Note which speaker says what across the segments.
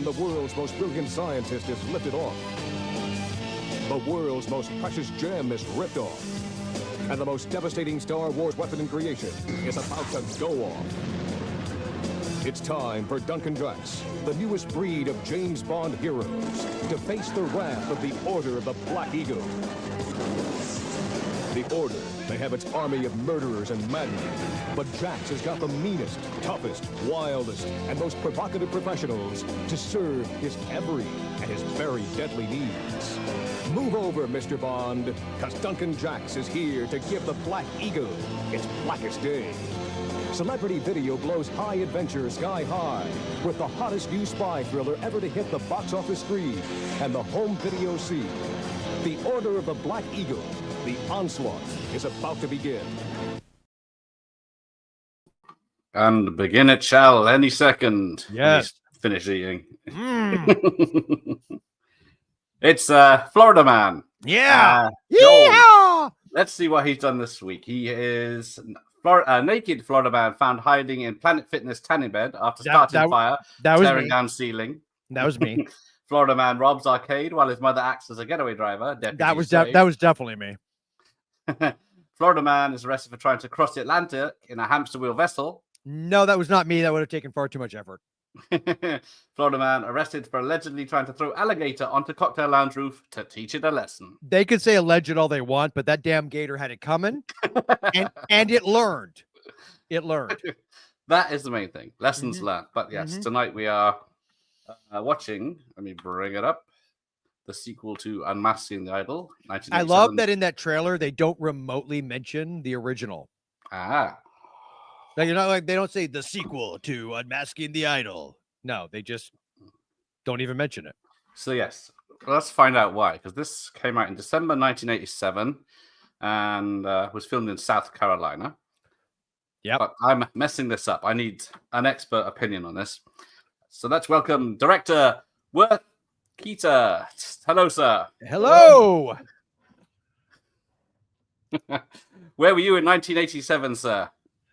Speaker 1: when the world's most brilliant scientist is lifted off. The world's most precious gem is ripped off. And the most devastating Star Wars weapon in creation is about to go off. It's time for Duncan Drax, the newest breed of James Bond heroes, to face the wrath of the Order of the Black Eagle. The Order may have its army of murderers and madmen, but Drax has got the meanest, toughest, wildest, and most provocative professionals to serve his every and his very deadly needs. Move over, Mr. Bond, because Duncan Drax is here to give the Black Eagle its blackest day. Celebrity Video blows high adventure sky high with the hottest new spy thriller ever to hit the box office screen and the home video scene. The Order of the Black Eagle, the onslaught, is about to begin.
Speaker 2: And begin it shall any second.
Speaker 3: Yes.
Speaker 2: Finish eating. It's Florida Man.
Speaker 3: Yeah.
Speaker 2: Joel. Let's see what he's done this week. He is naked Florida Man found hiding in Planet Fitness tanning bed after starting fire, tearing down ceiling.
Speaker 3: That was me.
Speaker 2: Florida Man robs arcade while his mother acts as a getaway driver.
Speaker 3: That was definitely me.
Speaker 2: Florida Man is arrested for trying to cross the Atlantic in a hamster wheel vessel.
Speaker 3: No, that was not me. That would have taken far too much effort.
Speaker 2: Florida Man arrested for allegedly trying to throw alligator onto cocktail lounge roof to teach it a lesson.
Speaker 3: They could say alleged all they want, but that damn gator had it coming, and it learned. It learned.
Speaker 2: That is the main thing. Lessons learned. But yes, tonight we are watching. Let me bring it up. The sequel to Unmasking the Idol.
Speaker 3: I love that in that trailer they don't remotely mention the original. Like, you're not like they don't say the sequel to Unmasking the Idol. No, they just don't even mention it.
Speaker 2: So yes, let's find out why. Because this came out in December 1987 and was filmed in South Carolina.
Speaker 3: Yeah,
Speaker 2: but I'm messing this up. I need an expert opinion on this. So let's welcome director Worth Keeter. Hello, sir.
Speaker 3: Hello.
Speaker 2: Where were you in 1987, sir?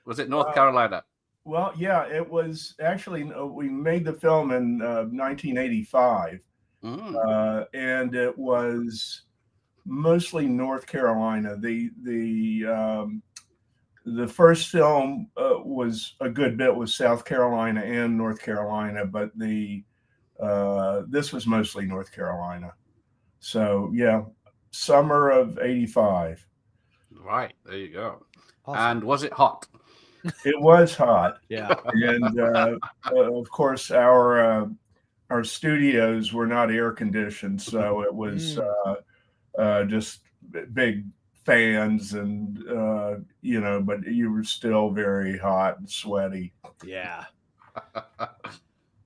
Speaker 2: Was it North Carolina?
Speaker 4: Well, yeah, it was actually, we made the film in 1985, and it was mostly North Carolina. The first film was a good bit was South Carolina and North Carolina, but this was mostly North Carolina. So yeah, summer of '85.
Speaker 2: Right, there you go.
Speaker 3: Awesome.
Speaker 2: And was it hot?
Speaker 4: It was hot.
Speaker 3: Yeah.
Speaker 4: And of course our studios were not air conditioned, so it was just big fans and but you were still very hot and sweaty.
Speaker 3: Yeah.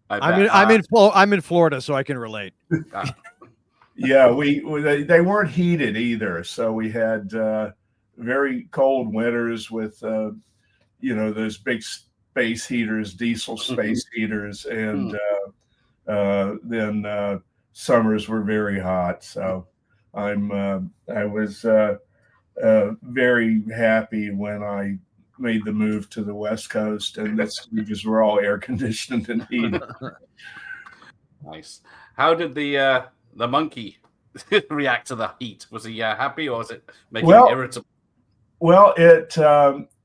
Speaker 4: I'm
Speaker 3: in Florida, so I can relate.
Speaker 4: Yeah, they weren't heated either, so we had very cold winters with those big space heaters, diesel space heaters, and then summers were very hot. So I was very happy when I made the move to the West Coast, and that's because we're all air conditioned and heated.
Speaker 2: Nice. How did the monkey react to the heat? Was he happy, or was it making him irritable?
Speaker 4: Well,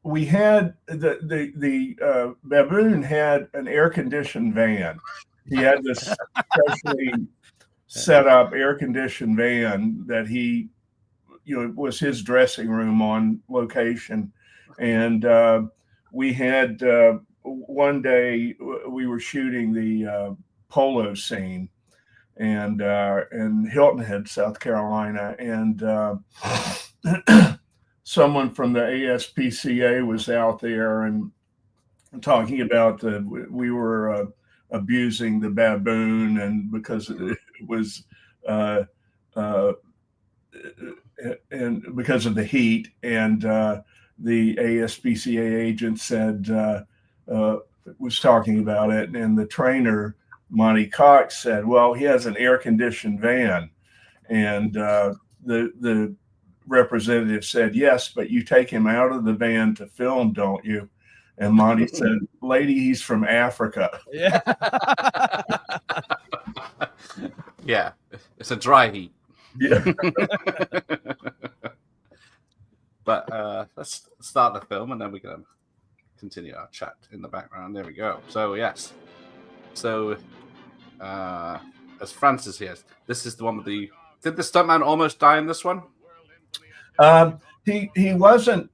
Speaker 4: we had the baboon had an air conditioned van. He had this specially set up air conditioned van that he, was his dressing room on location. And we had one day we were shooting the polo scene and in Hilton Head, South Carolina, and someone from the ASPCA was out there and talking about we were abusing the baboon, and because it was and because of the heat, and the ASPCA agent said was talking about it, and the trainer Monty Cox said, "Well, he has an air-conditioned van," and the representative said, "Yes, but you take him out of the van to film, don't you?" And Monty said, "Lady, he's from Africa."
Speaker 3: Yeah.
Speaker 2: Yeah, it's a dry heat.
Speaker 4: Yeah.
Speaker 2: But let's start the film, and then we can continue our chat in the background. There we go. So yes, so as Francis here, this is the one with the. Did the stuntman almost die in this one?
Speaker 4: He wasn't.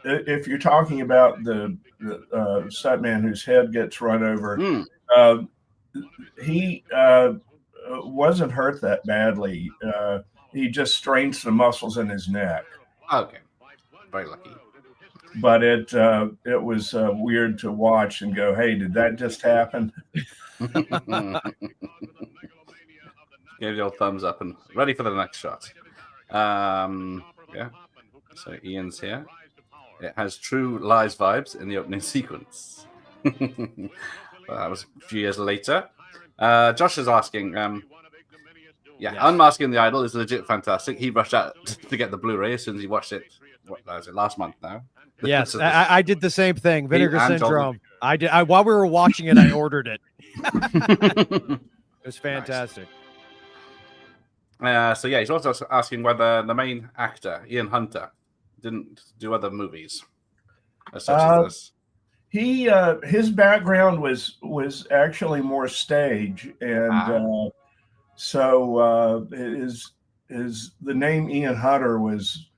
Speaker 4: If you're talking about the stuntman whose head gets run over, he wasn't hurt that badly. He just strained some muscles in his neck.
Speaker 2: Okay, very lucky.
Speaker 4: But it was weird to watch and go, "Hey, did that just happen?"
Speaker 2: Give you a thumbs up and ready for the next shot. Yeah. So Ian's here. It has True Lies vibes in the opening sequence. Well, that was a few years later. Josh is asking, yes. Unmasking the Idol is legit fantastic. He rushed out to get the Blu-ray as soon as he watched it. What was it, last month now?
Speaker 3: Yes, I did the same thing. Vinegar Syndrome. I did. While we were watching it, I ordered it. It was fantastic.
Speaker 2: So yeah, he's also asking whether the main actor, Ian Hunter, didn't do other movies such as this.
Speaker 4: His background was actually more stage, and so the name Ian Hunter was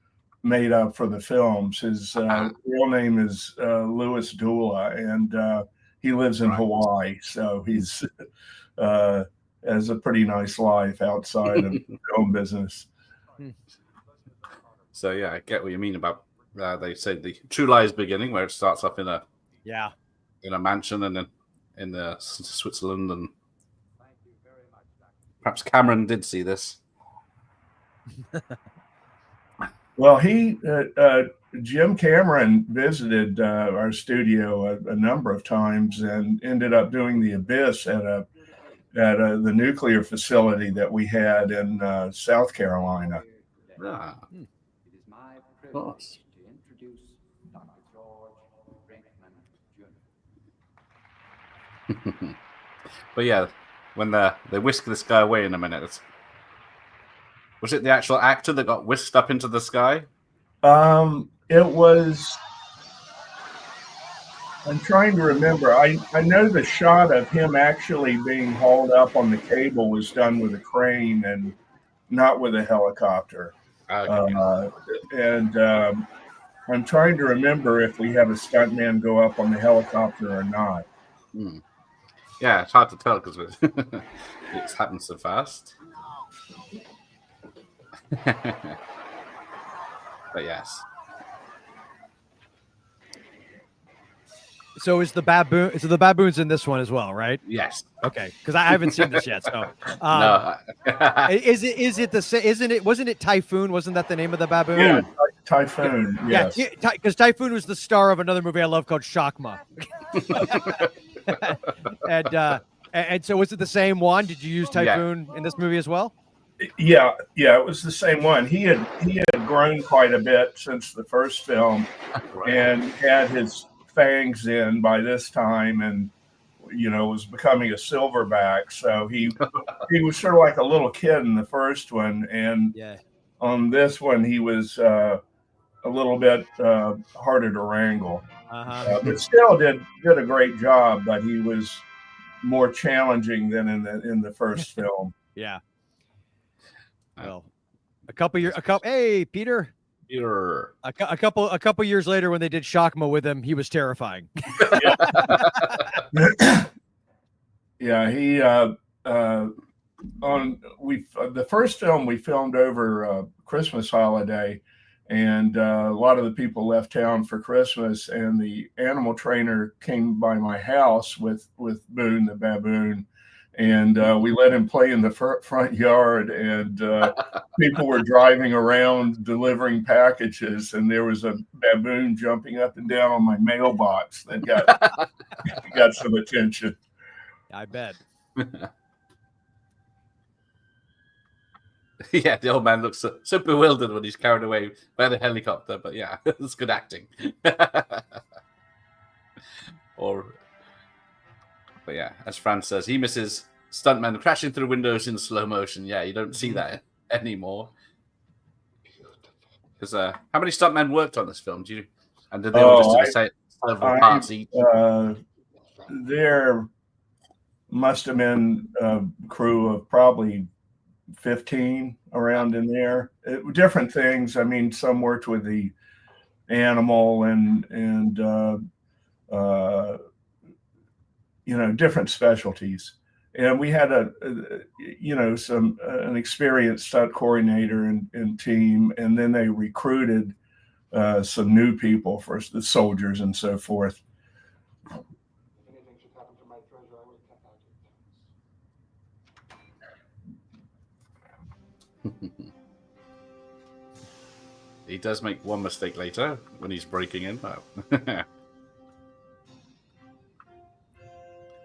Speaker 4: made up for the films. His real name is Louis Dula, and he lives in Hawaii, so he's has a pretty nice life outside of the film business.
Speaker 2: So yeah, I get what you mean about they say the True Lies beginning, where it starts off in a mansion and then in Switzerland, and perhaps Cameron did see this.
Speaker 4: Well, Jim Cameron visited our studio a number of times and ended up doing The Abyss at the nuclear facility that we had in South Carolina.
Speaker 2: Ah. It is my privilege to introduce Dr. George Brinkman Jr. But yeah, when they whisk this guy away in a minute, was it the actual actor that got whisked up into the sky?
Speaker 4: It was. I'm trying to remember. I know the shot of him actually being hauled up on the cable was done with a crane and not with a helicopter.
Speaker 2: Okay.
Speaker 4: And I'm trying to remember if we had a stuntman go up on the helicopter or not.
Speaker 2: Yeah, it's hard to tell because it's happened so fast. But yes.
Speaker 3: So is the baboon? So the baboon's in this one as well, right?
Speaker 2: Yes.
Speaker 3: Okay, because I haven't seen this yet. So
Speaker 2: no.
Speaker 3: Is it the same? Isn't it? Wasn't it Typhoon? Wasn't that the name of the baboon?
Speaker 4: Yeah, Typhoon. Yes.
Speaker 3: Yeah, because Typhoon was the star of another movie I love called Shakma. And so was it the same one? Did you use Typhoon in this movie as well?
Speaker 4: Yeah, it was the same one. He had grown quite a bit since the first film, and had his fangs in by this time, and was becoming a silverback. So he was sort of like a little kid in the first one, and on this one he was a little bit harder to wrangle, but still did a great job. But he was more challenging than in the first film.
Speaker 3: Yeah. Well, hey, Peter. A couple years later, when they did Shakma with him, he was terrifying.
Speaker 4: Yeah, he the first film we filmed over Christmas holiday, and a lot of the people left town for Christmas, and the animal trainer came by my house with Boone the baboon. And we let him play in the front yard, and people were driving around delivering packages, and there was a baboon jumping up and down on my mailbox that got some attention.
Speaker 3: I bet.
Speaker 2: Yeah, the old man looks so bewildered when he's carried away by the helicopter, but yeah, it's good acting. But yeah, as Fran says, he misses stuntmen crashing through windows in slow motion. Yeah, you don't see that anymore. Because how many stuntmen worked on this film? And did they all just do the same several parts each?
Speaker 4: There must have been a crew of probably 15 around in there. Different things. I mean, some worked with the animal and different specialties. And we had an experienced stunt coordinator and team, and then they recruited some new people for the soldiers and so forth.
Speaker 2: He does make one mistake later when he's breaking in. Oh.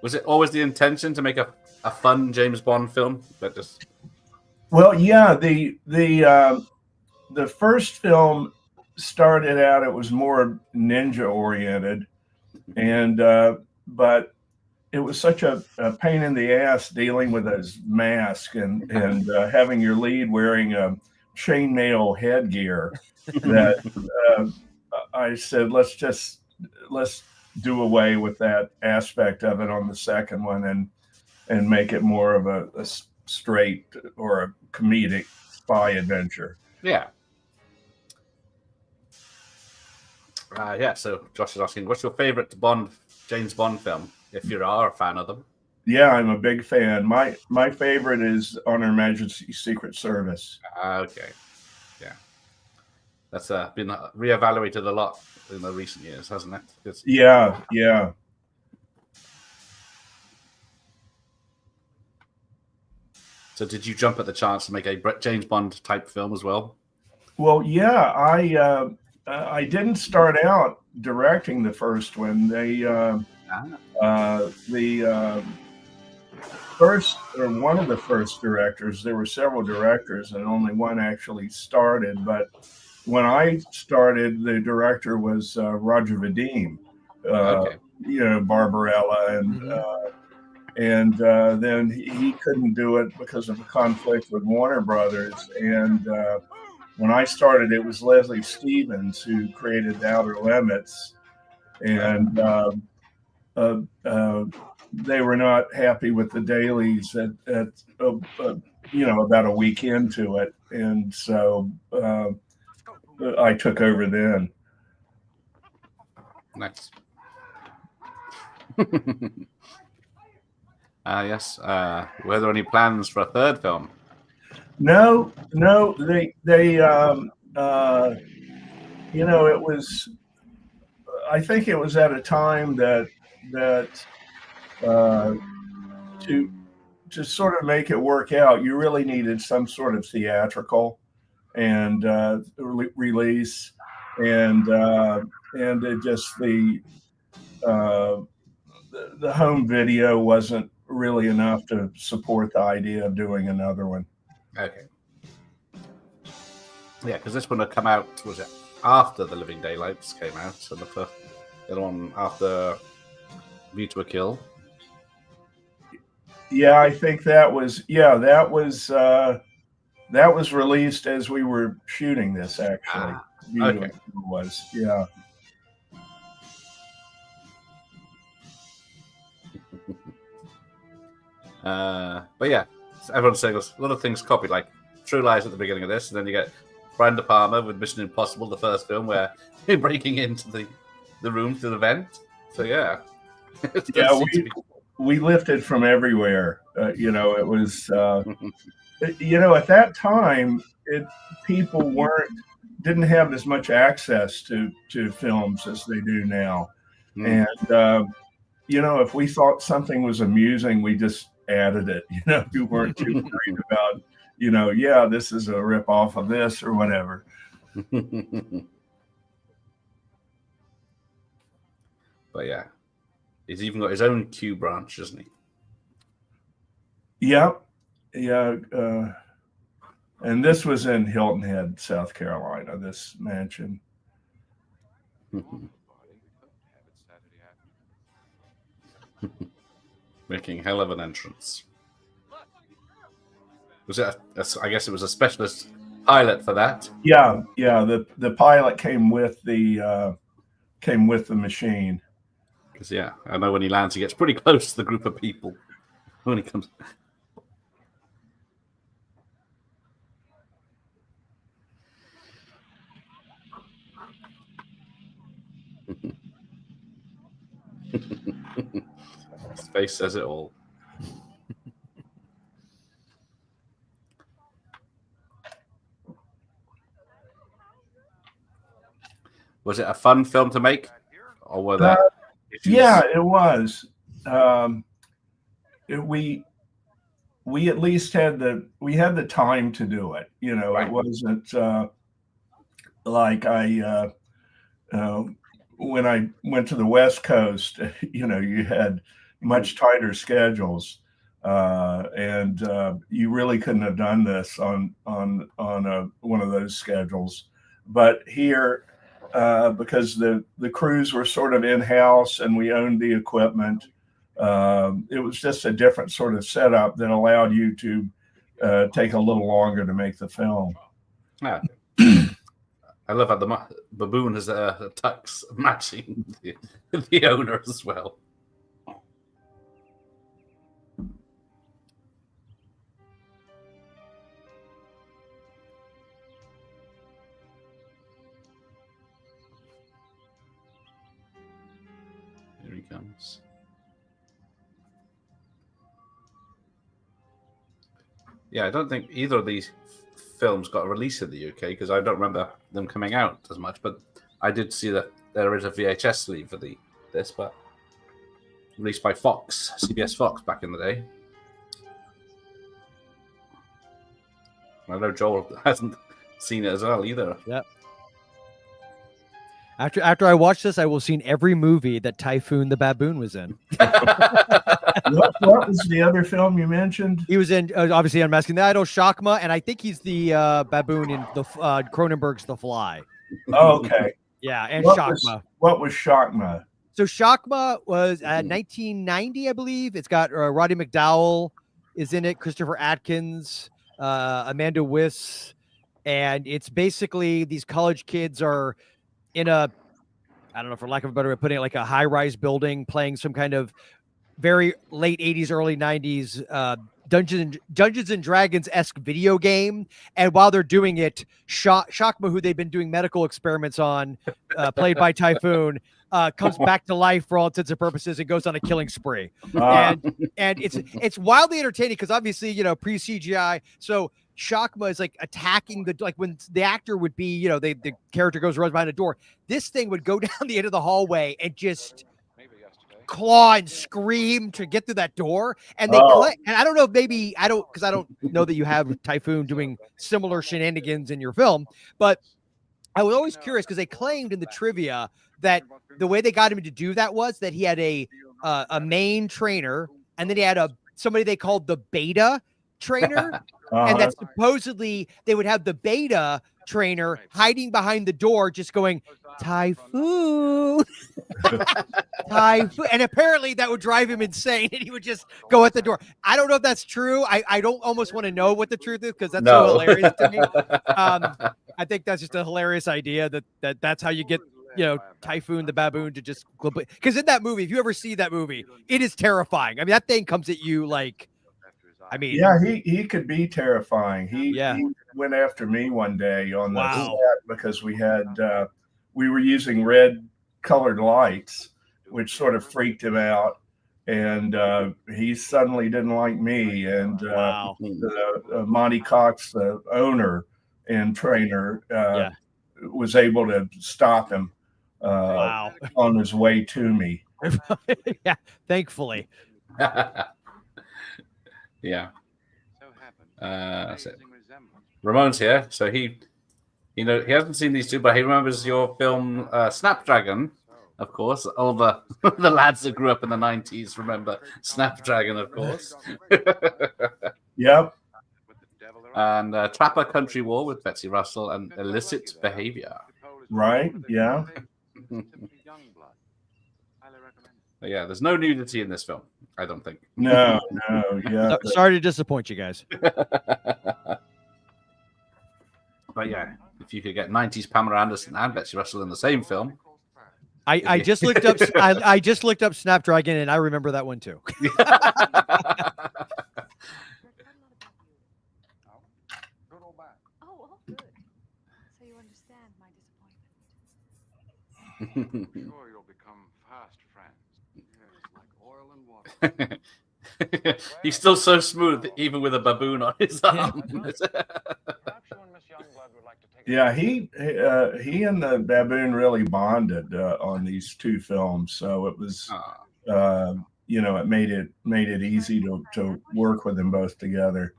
Speaker 2: Was it always the intention to make a fun James Bond film?
Speaker 4: Well, yeah, the first film started out, it was more ninja oriented, and but it was such a pain in the ass dealing with his mask and having your lead wearing a chainmail headgear that I said, let's do away with that aspect of it on the second one and make it more of a straight or a comedic spy adventure.
Speaker 2: Yeah. So Josh is asking, what's your favorite James Bond film, if you are a fan of them?
Speaker 4: Yeah, I'm a big fan. My favorite is On Her Majesty's Secret Service.
Speaker 2: Okay. Yeah. That's been reevaluated a lot in the recent years, hasn't it?
Speaker 4: Yeah.
Speaker 2: So did you jump at the chance to make a James Bond type film as well?
Speaker 4: Well, yeah, I didn't start out directing the first one. One of the first directors, there were several directors and only one actually started, but when I started, the director was Roger Vadim, Barbarella, and then he couldn't do it because of a conflict with Warner Brothers. And when I started, it was Leslie Stevens who created The Outer Limits, and they were not happy with the dailies at about a week into it, and so I took over then.
Speaker 2: Nice. Yes. Were there any plans for a third film?
Speaker 4: No. They it was. I think it was at a time that to sort of make it work out, you really needed some sort of theatrical and release, and it just the home video wasn't really enough to support the idea of doing another one.
Speaker 2: Okay. Yeah, because this one had come out, was it after The Living Daylights came out? So the other one after View to a Kill.
Speaker 4: Yeah, I think that was released as we were shooting this, actually.
Speaker 2: Okay.
Speaker 4: Was, yeah.
Speaker 2: But yeah, everyone's saying there's a lot of things copied, like True Lies at the beginning of this, and then you get Brian De Palma with Mission Impossible, the first film, where they're breaking into the room through the vent. So yeah.
Speaker 4: Yeah, we lifted from everywhere. It was at that time people didn't have as much access to films as they do now. And if we thought something was amusing, we just added it. We weren't too worried about this is a rip off of this or whatever.
Speaker 2: But yeah, he's even got his own Q branch, doesn't he?
Speaker 4: Yeah. And this was in Hilton Head, South Carolina, this mansion.
Speaker 2: Making hell of an entrance. Was it? I guess it was a specialist pilot for that.
Speaker 4: Yeah. The pilot came with the machine.
Speaker 2: Because I know when he lands, he gets pretty close to the group of people when he comes. His face says it all. Was it a fun film to make, or were there issues?
Speaker 4: Yeah, it was. We at least had the time to do it. Right. It wasn't like when I went to the West Coast. You had much tighter schedules, and you really couldn't have done this on one of those schedules. But here, because the crews were sort of in-house and we owned the equipment, it was just a different sort of setup that allowed you to take a little longer to make the film.
Speaker 2: Yeah. I love how the baboon has a tux matching the owner as well. Here he comes. Yeah, I don't think either of these films got a release in the UK because I don't remember them coming out as much. But I did see that there is a VHS sleeve for this, but released by Fox, CBS Fox back in the day. I know Joel hasn't seen it as well either.
Speaker 3: Yep. After I watch this, I will have seen every movie that Typhoon the Baboon was in.
Speaker 4: What was the other film you mentioned?
Speaker 3: He was in, obviously, Unmasking the Idol, Shakma, and I think he's the baboon in the Cronenberg's The Fly.
Speaker 4: Okay.
Speaker 3: Yeah, and
Speaker 4: what
Speaker 3: Shakma.
Speaker 4: What was Shakma?
Speaker 3: So Shakma was 1990, I believe. It's got Roddy McDowell is in it, Christopher Atkins, Amanda Wyss, and it's basically these college kids are in a, I don't know, for lack of a better way of putting it, like a high-rise building playing some kind of very late 80s, early 90s Dungeons and Dragons-esque video game. And while they're doing it, Shakma, who they've been doing medical experiments on, played by Typhoon, comes back to life for all intents and purposes and goes on a killing spree. And it's wildly entertaining because obviously, pre-CGI. So Shakma is like attacking when the actor would be, the character runs behind a door. This thing would go down the end of the hallway and just claw and scream to get through that door. And they collect, and I don't know, maybe I don't know that you have Typhoon doing similar shenanigans in your film, but I was always curious because they claimed in the trivia that the way they got him to do that was that he had a main trainer, and then he had somebody they called the beta trainer, and that supposedly they would have the beta trainer hiding behind the door, just going, Typhoon, Typhoon, and apparently that would drive him insane, and he would just go at the door. I don't know if that's true. I don't almost want to know what the truth is because that's so hilarious to me. I think that's just a hilarious idea that's how you get Typhoon the baboon to just, because in that movie, if you ever see that movie, it is terrifying. I mean, that thing comes at you like, I mean,
Speaker 4: yeah, he could be terrifying. He went after me one day on the set because we were using red colored lights, which sort of freaked him out, and he suddenly didn't like me. And Monty Cox, the owner and trainer, was able to stop him on his way to me.
Speaker 3: Yeah, thankfully.
Speaker 2: Yeah. Ramon's here, so he hasn't seen these two, but he remembers your film Snapdragon, of course. All the lads that grew up in the 90s remember Snapdragon, of course.
Speaker 4: Yep.
Speaker 2: And Trapper Country War with Betsy Russell and Illicit Behavior.
Speaker 4: Right. Yeah.
Speaker 2: But yeah, there's no nudity in this film. I don't think.
Speaker 4: No, yeah.
Speaker 3: Sorry to disappoint you guys.
Speaker 2: But yeah, if you could get 90s Pamela Anderson and Betsy Russell in the same film.
Speaker 3: I just looked up I just looked up Snapdragon, and I remember that one too.
Speaker 5: Sure, you'll become fast friends. Yes, like oil and water.
Speaker 2: He's still so smooth, even with a baboon on his arm.
Speaker 4: Yeah, he and the baboon really bonded on these two films, so it was, it made it easy to work with them both together.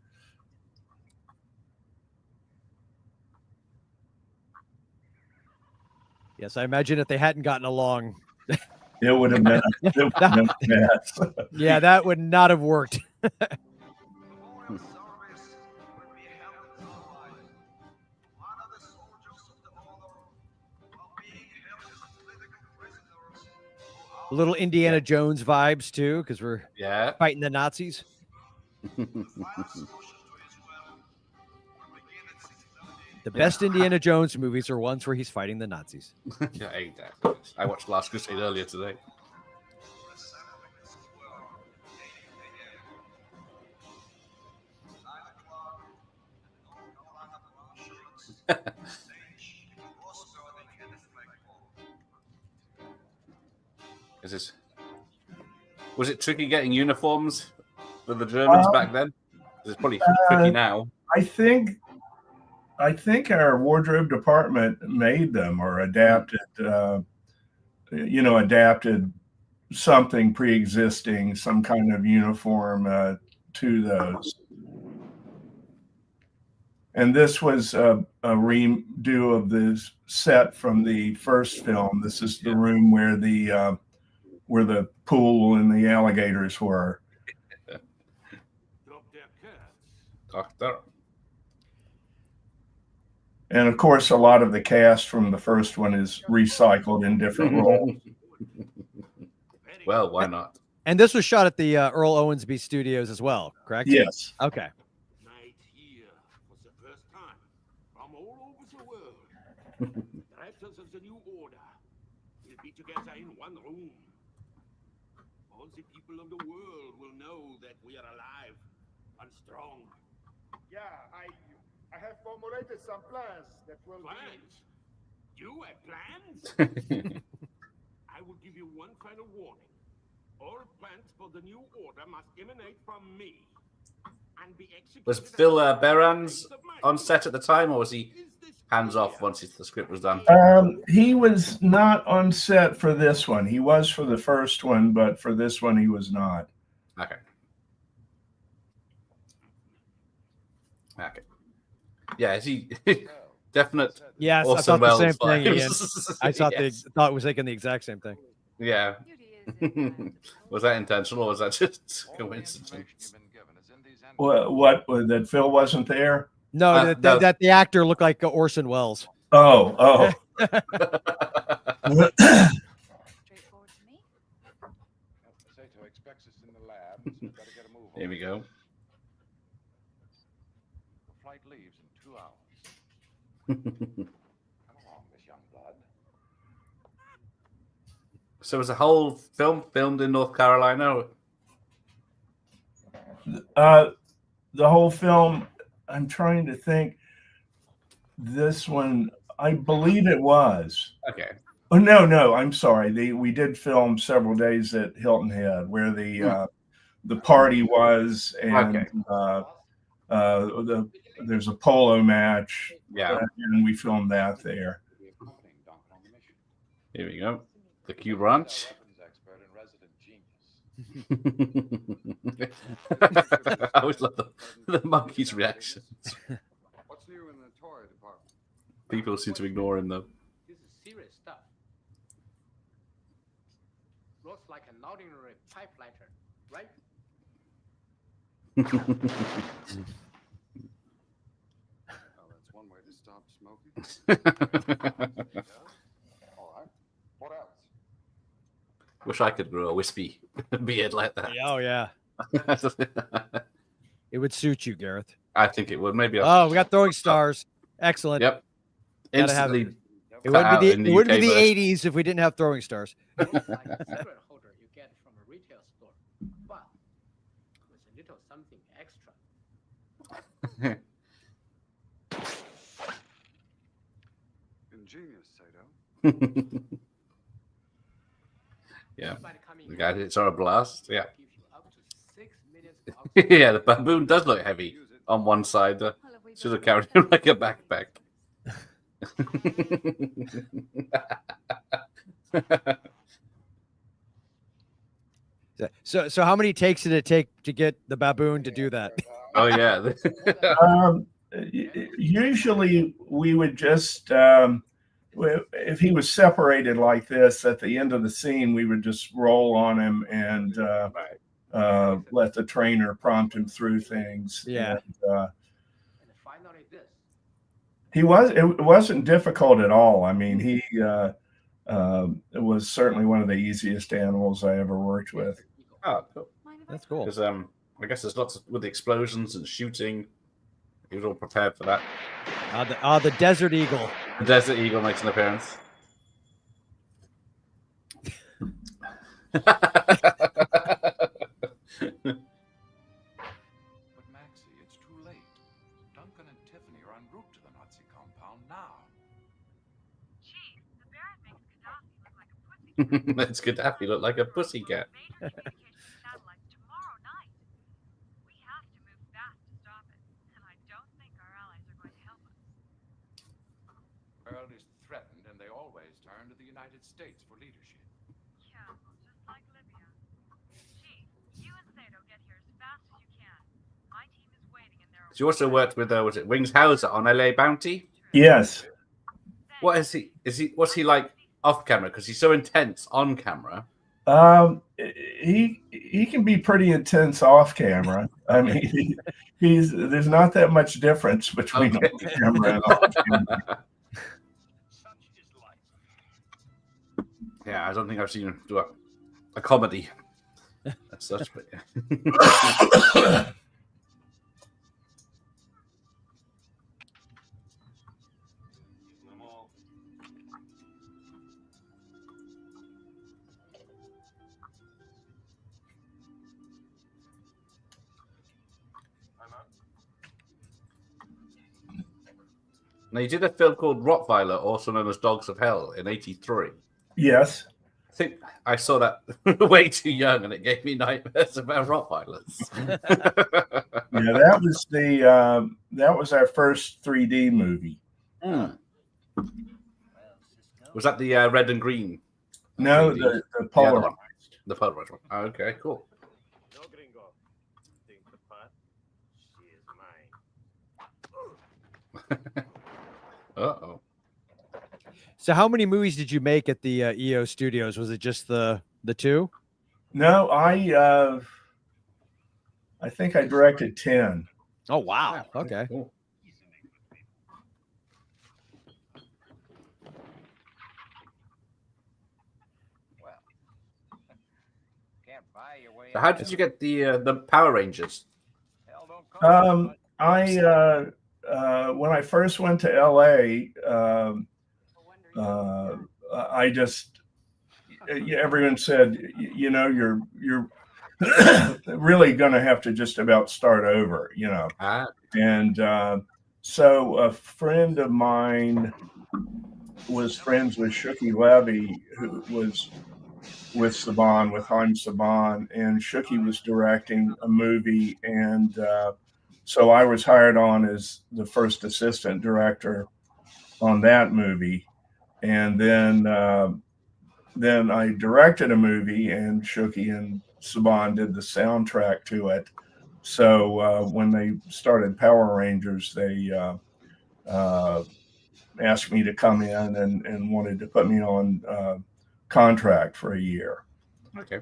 Speaker 3: Yes, I imagine if they hadn't gotten along,
Speaker 4: it would have been a mess.
Speaker 3: Yeah, that would not have worked. A little Indiana Jones vibes too, because we're fighting the Nazis. The best Indiana Jones movies are ones where he's fighting the Nazis.
Speaker 2: Yeah, exactly. I watched Last Crusade earlier today. Was it tricky getting uniforms for the Germans back then? It's probably tricky now.
Speaker 4: I think our wardrobe department made them or adapted, adapted something pre-existing, some kind of uniform to those. And this was a redo of this set from the first film. This is the room where the pool and the alligators were. And of course, a lot of the cast from the first one is recycled in different roles.
Speaker 2: Well, why not?
Speaker 3: And this was shot at the Earl Owensby Studios as well, correct?
Speaker 4: Yes.
Speaker 3: Okay.
Speaker 5: Here for the first time from all over the world. Directors of the new order will be together in one room. All the people of the world will know that we are alive and strong.
Speaker 6: Yeah, I have formulated some plans that will
Speaker 5: Plans? You have plans? I will give you one final warning. All plans for the new order must emanate from me and be executed.
Speaker 2: Was Phil Behrens on set at the time, or was he hands off once the script was done?
Speaker 4: He was not on set for this one. He was for the first one, but for this one, he was not.
Speaker 2: Okay. Yeah, is he definite?
Speaker 3: Yes, I thought the same thing, Ian. I thought was thinking the exact same thing.
Speaker 2: Yeah. Was that intentional, or was that just coincidence?
Speaker 4: What that Phil wasn't there?
Speaker 3: No, that the actor looked like Orson Welles.
Speaker 4: Oh.
Speaker 2: Here we go.
Speaker 5: The flight leaves in 2 hours. Come along, Miss Youngblood.
Speaker 2: So was the whole film filmed in North Carolina?
Speaker 4: The whole film, I'm trying to think. This one, I believe it was.
Speaker 2: Okay.
Speaker 4: Oh no, I'm sorry. We did film several days at Hilton Head, where the party was, and there's a polo match.
Speaker 2: Yeah,
Speaker 4: and we filmed that there.
Speaker 2: Here we go. The Q Ranch. I always love the monkey's reactions.
Speaker 5: What's new in the toy department?
Speaker 2: People seem to ignore him though.
Speaker 7: This is serious stuff. Looks like an ordinary pipe lighter, right?
Speaker 5: Well, that's one way to stop smoking. All right. What else?
Speaker 2: Wish I could grow a wispy beard like that.
Speaker 3: Oh yeah, it would suit you, Gareth.
Speaker 2: I think it would. Maybe.
Speaker 3: Oh, we got throwing stars. Excellent.
Speaker 2: Yep.
Speaker 3: Gotta have it.
Speaker 2: Instantly.
Speaker 3: It wouldn't be
Speaker 2: in
Speaker 3: the, it wouldn't be
Speaker 2: UK
Speaker 3: the
Speaker 2: version.
Speaker 3: 80s if we didn't have throwing stars.
Speaker 7: Like a cigarette holder you get from a retail store, but with a little something extra.
Speaker 6: Ingenious, Sato.
Speaker 2: Yeah.
Speaker 7: Somebody coming
Speaker 2: The guy hits are a blast. Yeah.
Speaker 7: gives you up to 6 minutes of
Speaker 2: Yeah, the baboon does look heavy on one side. Should have carried him like a backpack.
Speaker 3: So how many takes did it take to get the baboon to do that?
Speaker 2: Oh yeah.
Speaker 4: Usually we would just, if he was separated like this at the end of the scene, we would just roll on him and let the trainer prompt him through things.
Speaker 3: Yeah.
Speaker 4: And,
Speaker 7: and finally this.
Speaker 4: it wasn't difficult at all. I mean, it was certainly one of the easiest animals I ever worked with.
Speaker 2: Oh, cool.
Speaker 3: That's cool.
Speaker 2: Because I guess there's lots with the explosions and shooting. He was all prepared for that.
Speaker 3: The desert eagle.
Speaker 2: The desert eagle makes an appearance.
Speaker 8: But Maxie, it's too late. Duncan and Tiffany are en route to the Nazi compound now.
Speaker 9: Chief, the Baron makes Gaddafi look like a pussy.
Speaker 2: That's Gaddafi look like a pussycat.
Speaker 9: Communication satellites tomorrow night. We have to move fast to stop it, and I don't think our allies are going to help us.
Speaker 8: World is threatened, and they always turn to the United States for leadership.
Speaker 9: Yeah, well, just like Libya. Chief, you and Sato get here as fast as you can. My team is waiting in their.
Speaker 2: She also worked with was it Wings Hauser on LA Bounty?
Speaker 4: Yes.
Speaker 2: What is he? What's he like off camera? Because he's so intense on camera.
Speaker 4: He can be pretty intense off camera. I mean, there's not that much difference between
Speaker 2: Okay.
Speaker 4: on camera and off camera.
Speaker 2: Yeah, I don't think I've seen him do a comedy as such, but yeah. Now, you did a film called Rottweiler, also known as Dogs of Hell, in '83.
Speaker 4: Yes.
Speaker 2: I think I saw that way too young, and it gave me nightmares about Rottweilers.
Speaker 4: Yeah, that was our first 3D movie.
Speaker 2: Mm. Was that the red and green?
Speaker 4: No,
Speaker 2: 3D?
Speaker 4: the
Speaker 2: The other
Speaker 4: Polaroid.
Speaker 2: one. The Polaroid one. Oh, okay, cool.
Speaker 5: No, gringo. Think the part? She is mine.
Speaker 2: Uh-oh.
Speaker 3: So how many movies did you make at the EO Studios? Was it just the two?
Speaker 4: No, I think I directed 10.
Speaker 3: Oh wow. Okay.
Speaker 2: Cool.
Speaker 7: Can't buy your way
Speaker 2: So how did you get the Power Rangers?
Speaker 4: When I first went to LA, I just everyone said, you know, you're really going to have to just about start over, you know. And so a friend of mine was friends with Shuki Levy, who was with Saban, with Haim Saban, and Shuki was directing a movie, and so I was hired on as the first assistant director on that movie, and then I directed a movie, and Shuki and Saban did the soundtrack to it. So when they started Power Rangers, they asked me to come in and wanted to put me on contract for a year.
Speaker 2: Okay.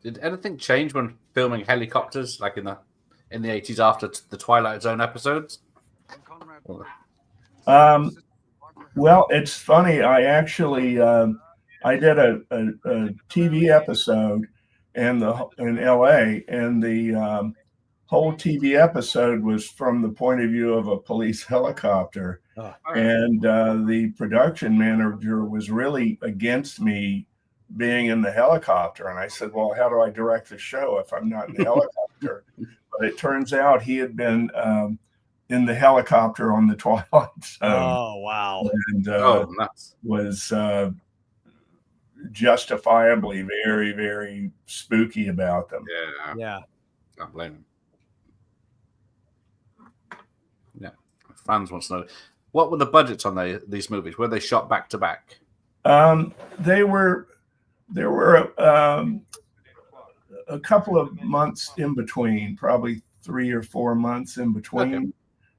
Speaker 2: Did anything change when filming helicopters, like in the 80s after the Twilight Zone episodes?
Speaker 4: Well, it's funny. I actually I did a TV episode in LA, and the whole TV episode was from the point of view of a police helicopter.
Speaker 3: Oh.
Speaker 4: And the production manager was really against me being in the helicopter. And I said, well, how do I direct the show if I'm not in the helicopter? But it turns out he had been in the helicopter on the Twilight Zone.
Speaker 3: Oh, wow.
Speaker 4: And
Speaker 2: nuts.
Speaker 4: was justifiably very, very spooky about them.
Speaker 3: Yeah.
Speaker 2: Can't blame him. Yeah. Fans want to know, what were the budgets on these movies? Were they shot back to back?
Speaker 4: There were a couple of months in between, probably 3 or 4 months in between. Okay.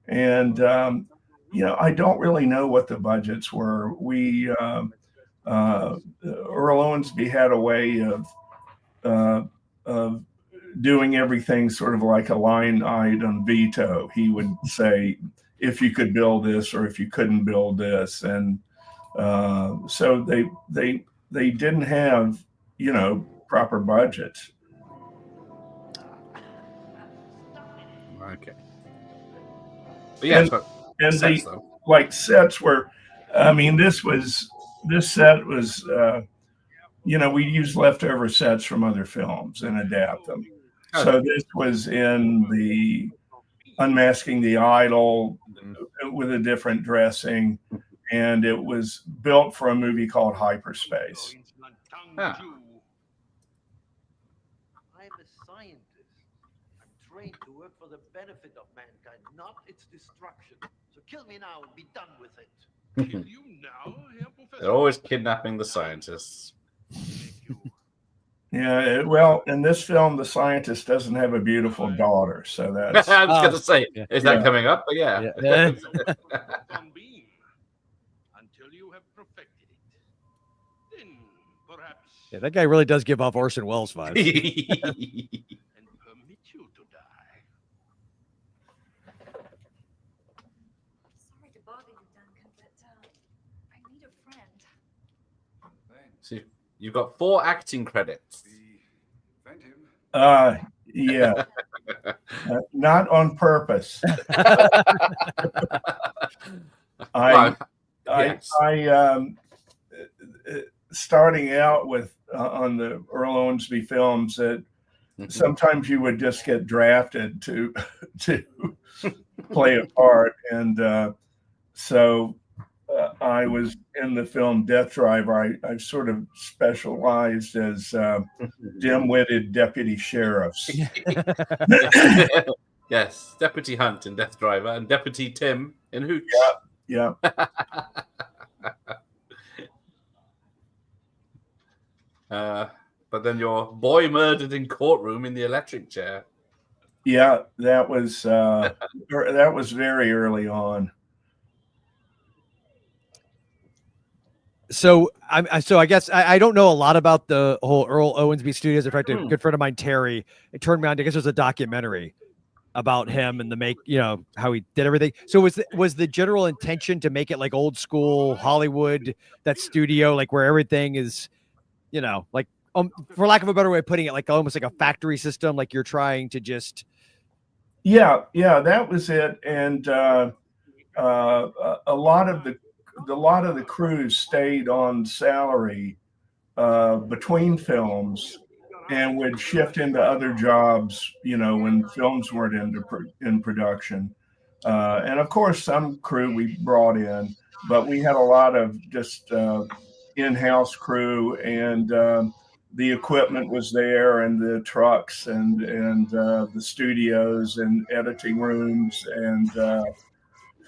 Speaker 4: And, I don't really know what the budgets were. We, Earl Owensby had a way of doing everything sort of like a line item veto. He would say, if you could build this or if you couldn't build this. And so they didn't have, proper budgets.
Speaker 2: Okay. But yeah,
Speaker 4: and
Speaker 2: sets,
Speaker 4: sets were, this set was, we use leftover sets from other films and adapt them. Okay. So this was in the Unmasking the Idol with a different dressing, and it was built for a movie called Hyperspace.
Speaker 2: Huh.
Speaker 10: I'm a scientist. I'm trained to work for the benefit of mankind, not its destruction. So kill me now and be done with it.
Speaker 5: Kill you now, Herr Professor?
Speaker 2: They're always kidnapping the scientists.
Speaker 4: Yeah, well, in this film, the scientist doesn't have a beautiful daughter, so that's.
Speaker 2: I was going to say, is that coming up? But yeah.
Speaker 5: Until you have perfected it, then perhaps.
Speaker 3: Yeah, that guy really does give off Orson Welles vibes.
Speaker 5: And permit you to die.
Speaker 9: Sorry to bother you, Duncan, but I need a friend.
Speaker 2: See, you've got 4 acting credits.
Speaker 4: Yeah. Not on purpose. Starting out with on the Earl Owensby films, that sometimes you would just get drafted to play a part, and so I was in the film Death Driver. I sort of specialized as dim-witted deputy sheriffs.
Speaker 2: Yes, Deputy Hunt in Death Driver and Deputy Tim in Hooch.
Speaker 4: Yeah.
Speaker 2: But then your boy murdered in courtroom in the electric chair.
Speaker 4: Yeah, that was very early on.
Speaker 3: So I guess I don't know a lot about the whole Earl Owensby Studios. In fact, a good friend of mine, Terry, it turned me on. I guess it was a documentary about him and how he did everything. So was the general intention to make it like old school Hollywood, that studio, like where everything is, like for lack of a better way of putting it, like almost like a factory system, like you're trying to just.
Speaker 4: Yeah, that was it, and a lot of the crews stayed on salary between films and would shift into other jobs, when films weren't in production. And of course, some crew we brought in, but we had a lot of just in-house crew, and the equipment was there, and the trucks, and the studios and editing rooms, and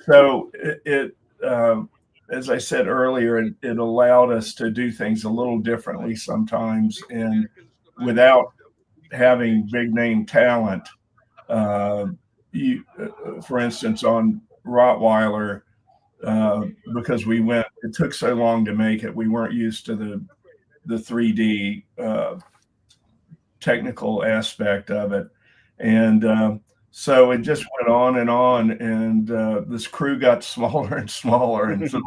Speaker 4: so it as I said earlier, it allowed us to do things a little differently sometimes, and without having big name talent. For instance, on Rottweiler, because it took so long to make it, we weren't used to the 3D technical aspect of it. And so it just went on, and this crew got smaller and smaller. And so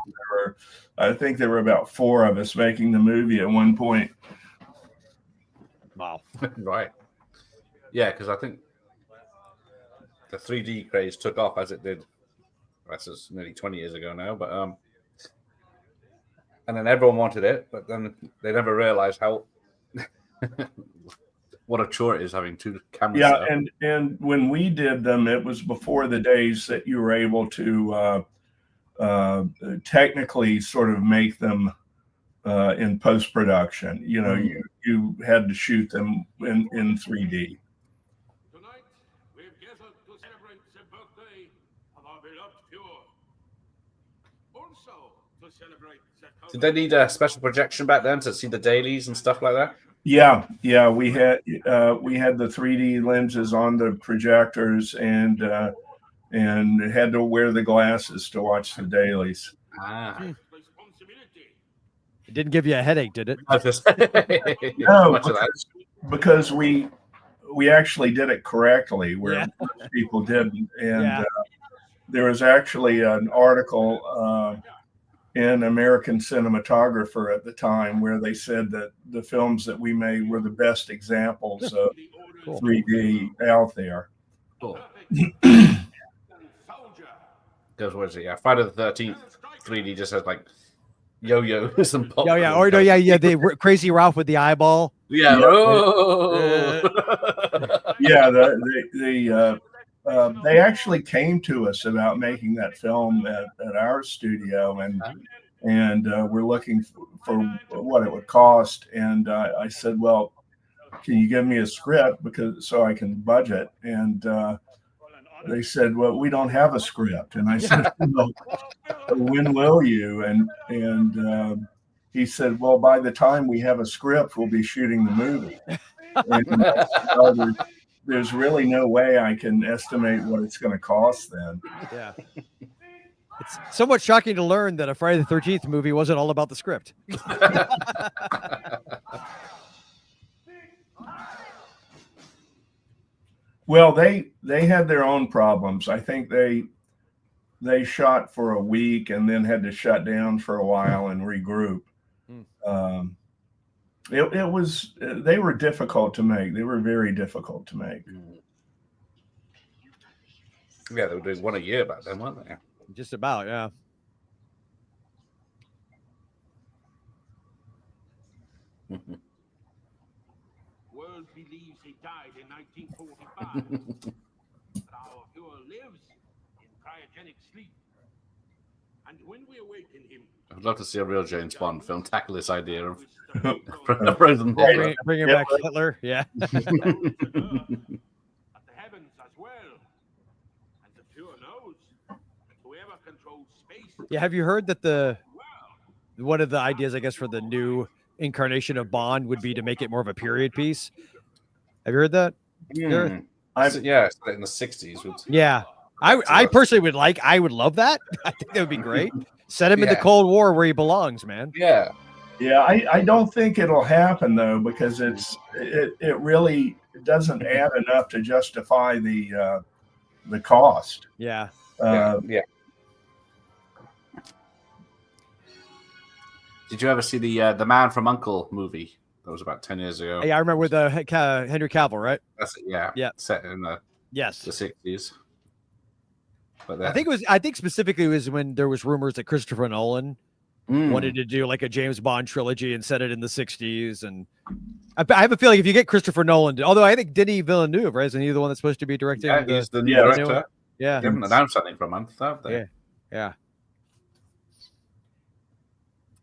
Speaker 4: I think there were about 4 of us making the movie at one point.
Speaker 3: Wow.
Speaker 2: Right. Yeah, because I think the 3D craze took off as it did. This is nearly 20 years ago now, but and then everyone wanted it, but then they never realized how what a chore it is having 2 cameras.
Speaker 4: Yeah, and when we did them, it was before the days that you were able to technically sort of make them in post-production. You know, you had to shoot them in 3D.
Speaker 5: Tonight, we've gathered to celebrate the birthday of our beloved Fuhrer. Also, to celebrate the...
Speaker 2: Did they need a special projection back then to see the dailies and stuff like that?
Speaker 4: Yeah, we had the 3D lenses on the projectors, and had to wear the glasses to watch the dailies.
Speaker 3: It didn't give you a headache, did it?
Speaker 4: No, because we actually did it correctly, where most people didn't. And there was actually an article in American Cinematographer at the time where they said that the films that we made were the best examples of 3D out there.
Speaker 2: Cool. Because what is it? Yeah, Friday the 13th 3D just has like yo-yos and pop.
Speaker 3: The Crazy Ralph with the eyeball.
Speaker 2: Yeah.
Speaker 4: They actually came to us about making that film at our studio, and we're looking for what it would cost. And I said, well, can you give me a script so I can budget? And they said, well, we don't have a script. And I said, well, when will you? And he said, well, by the time we have a script, we'll be shooting the movie. And there's really no way I can estimate what it's going to cost then.
Speaker 3: Yeah. It's somewhat shocking to learn that a Friday the 13th movie wasn't all about the script.
Speaker 4: Well, they had their own problems. I think they shot for a week and then had to shut down for a while and regroup. They were difficult to make. They were very difficult to make.
Speaker 2: Yeah, they were doing one a year back then, weren't they?
Speaker 3: Just about, yeah.
Speaker 5: World believes he died in 1945. But our Fuhrer lives in cryogenic sleep. And when we awaken him...
Speaker 2: I'd love to see a real James Bond film tackle this idea of a frozen body.
Speaker 3: Bringing back Hitler, yeah.
Speaker 5: At the heavens as well. And the Fuhrer knows that whoever controls space...
Speaker 3: Yeah, have you heard that one of the ideas, I guess, for the new incarnation of Bond would be to make it more of a period piece? Have you heard that?
Speaker 2: Yeah, it's in the 60s.
Speaker 3: Yeah. I personally I would love that. I think that would be great. Set him in the Cold War where he belongs, man.
Speaker 2: Yeah.
Speaker 4: Yeah, I don't think it'll happen though, because it really doesn't add enough to justify the cost.
Speaker 3: Yeah.
Speaker 2: Yeah. Did you ever see the Man from U.N.C.L.E. movie? That was about 10 years ago.
Speaker 3: Yeah, I remember with Henry Cavill, right?
Speaker 2: That's it. Yeah.
Speaker 3: Yeah.
Speaker 2: Set in the 60s. But
Speaker 3: I think specifically it was when there was rumors that Christopher Nolan wanted to do like a James Bond trilogy and set it in the 60s. And I have a feeling if you get Christopher Nolan, although I think Denis Villeneuve, right? Isn't he the one that's supposed to be directing?
Speaker 2: Yeah, he's the new director.
Speaker 3: Yeah.
Speaker 2: They haven't announced something for a month, have they?
Speaker 3: Yeah.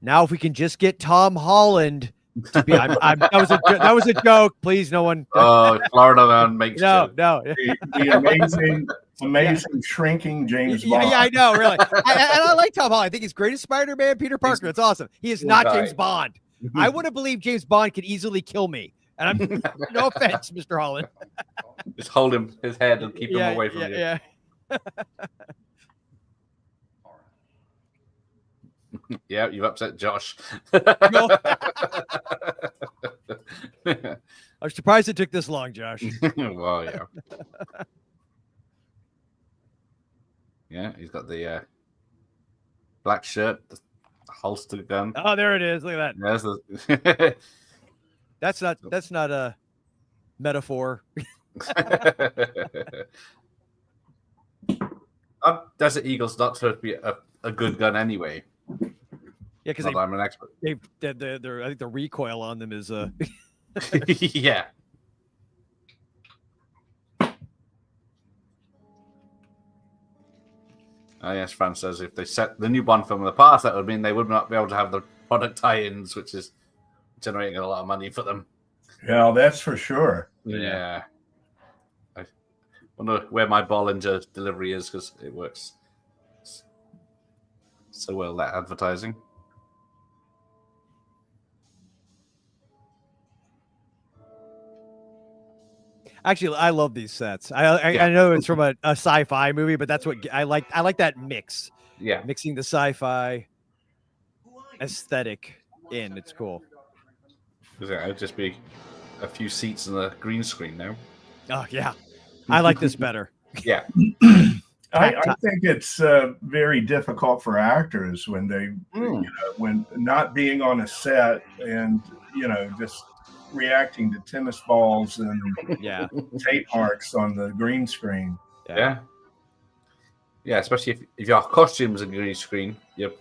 Speaker 3: Now, if we can just get Tom Holland to be, that was a joke. Please, no one.
Speaker 2: Oh, Florida man makes
Speaker 3: no.
Speaker 4: The amazing shrinking James Bond.
Speaker 3: Yeah, I know, really. And I like Tom Holland. I think he's great as Spider-Man, Peter Parker. That's awesome. He is not James Bond. I would have believed James Bond could easily kill me. And I'm no offense, Mr. Holland.
Speaker 2: Just hold his head and keep him away from you.
Speaker 3: Yeah.
Speaker 2: Yeah, you've upset Josh.
Speaker 3: I'm surprised it took this long, Josh.
Speaker 2: Well, yeah. Yeah, he's got the black shirt, the holster gun.
Speaker 3: Oh, there it is. Look at
Speaker 2: that.
Speaker 3: That's not a metaphor.
Speaker 2: Desert Eagle's not supposed to be a good gun anyway.
Speaker 3: Yeah, because
Speaker 2: I'm an expert.
Speaker 3: I think the recoil on them is
Speaker 2: yeah. Oh yes, Fran says if they set the new Bond film in the past, that would mean they would not be able to have the product tie-ins, which is generating a lot of money for them.
Speaker 4: Yeah, that's for sure.
Speaker 2: Yeah. I wonder where my Bollinger delivery is because it works so well, that advertising.
Speaker 3: Actually, I love these sets. I know it's from a sci-fi movie, but that's what I like. I like that mix.
Speaker 2: Yeah,
Speaker 3: mixing the sci-fi aesthetic in. It's cool.
Speaker 2: It would just be a few seats and a green screen now.
Speaker 3: Oh yeah, I like this better.
Speaker 2: Yeah,
Speaker 4: I think it's very difficult for actors when they, when not being on a set and just reacting to tennis balls and tape marks on the green screen.
Speaker 2: Yeah, especially if your costumes are green screen, your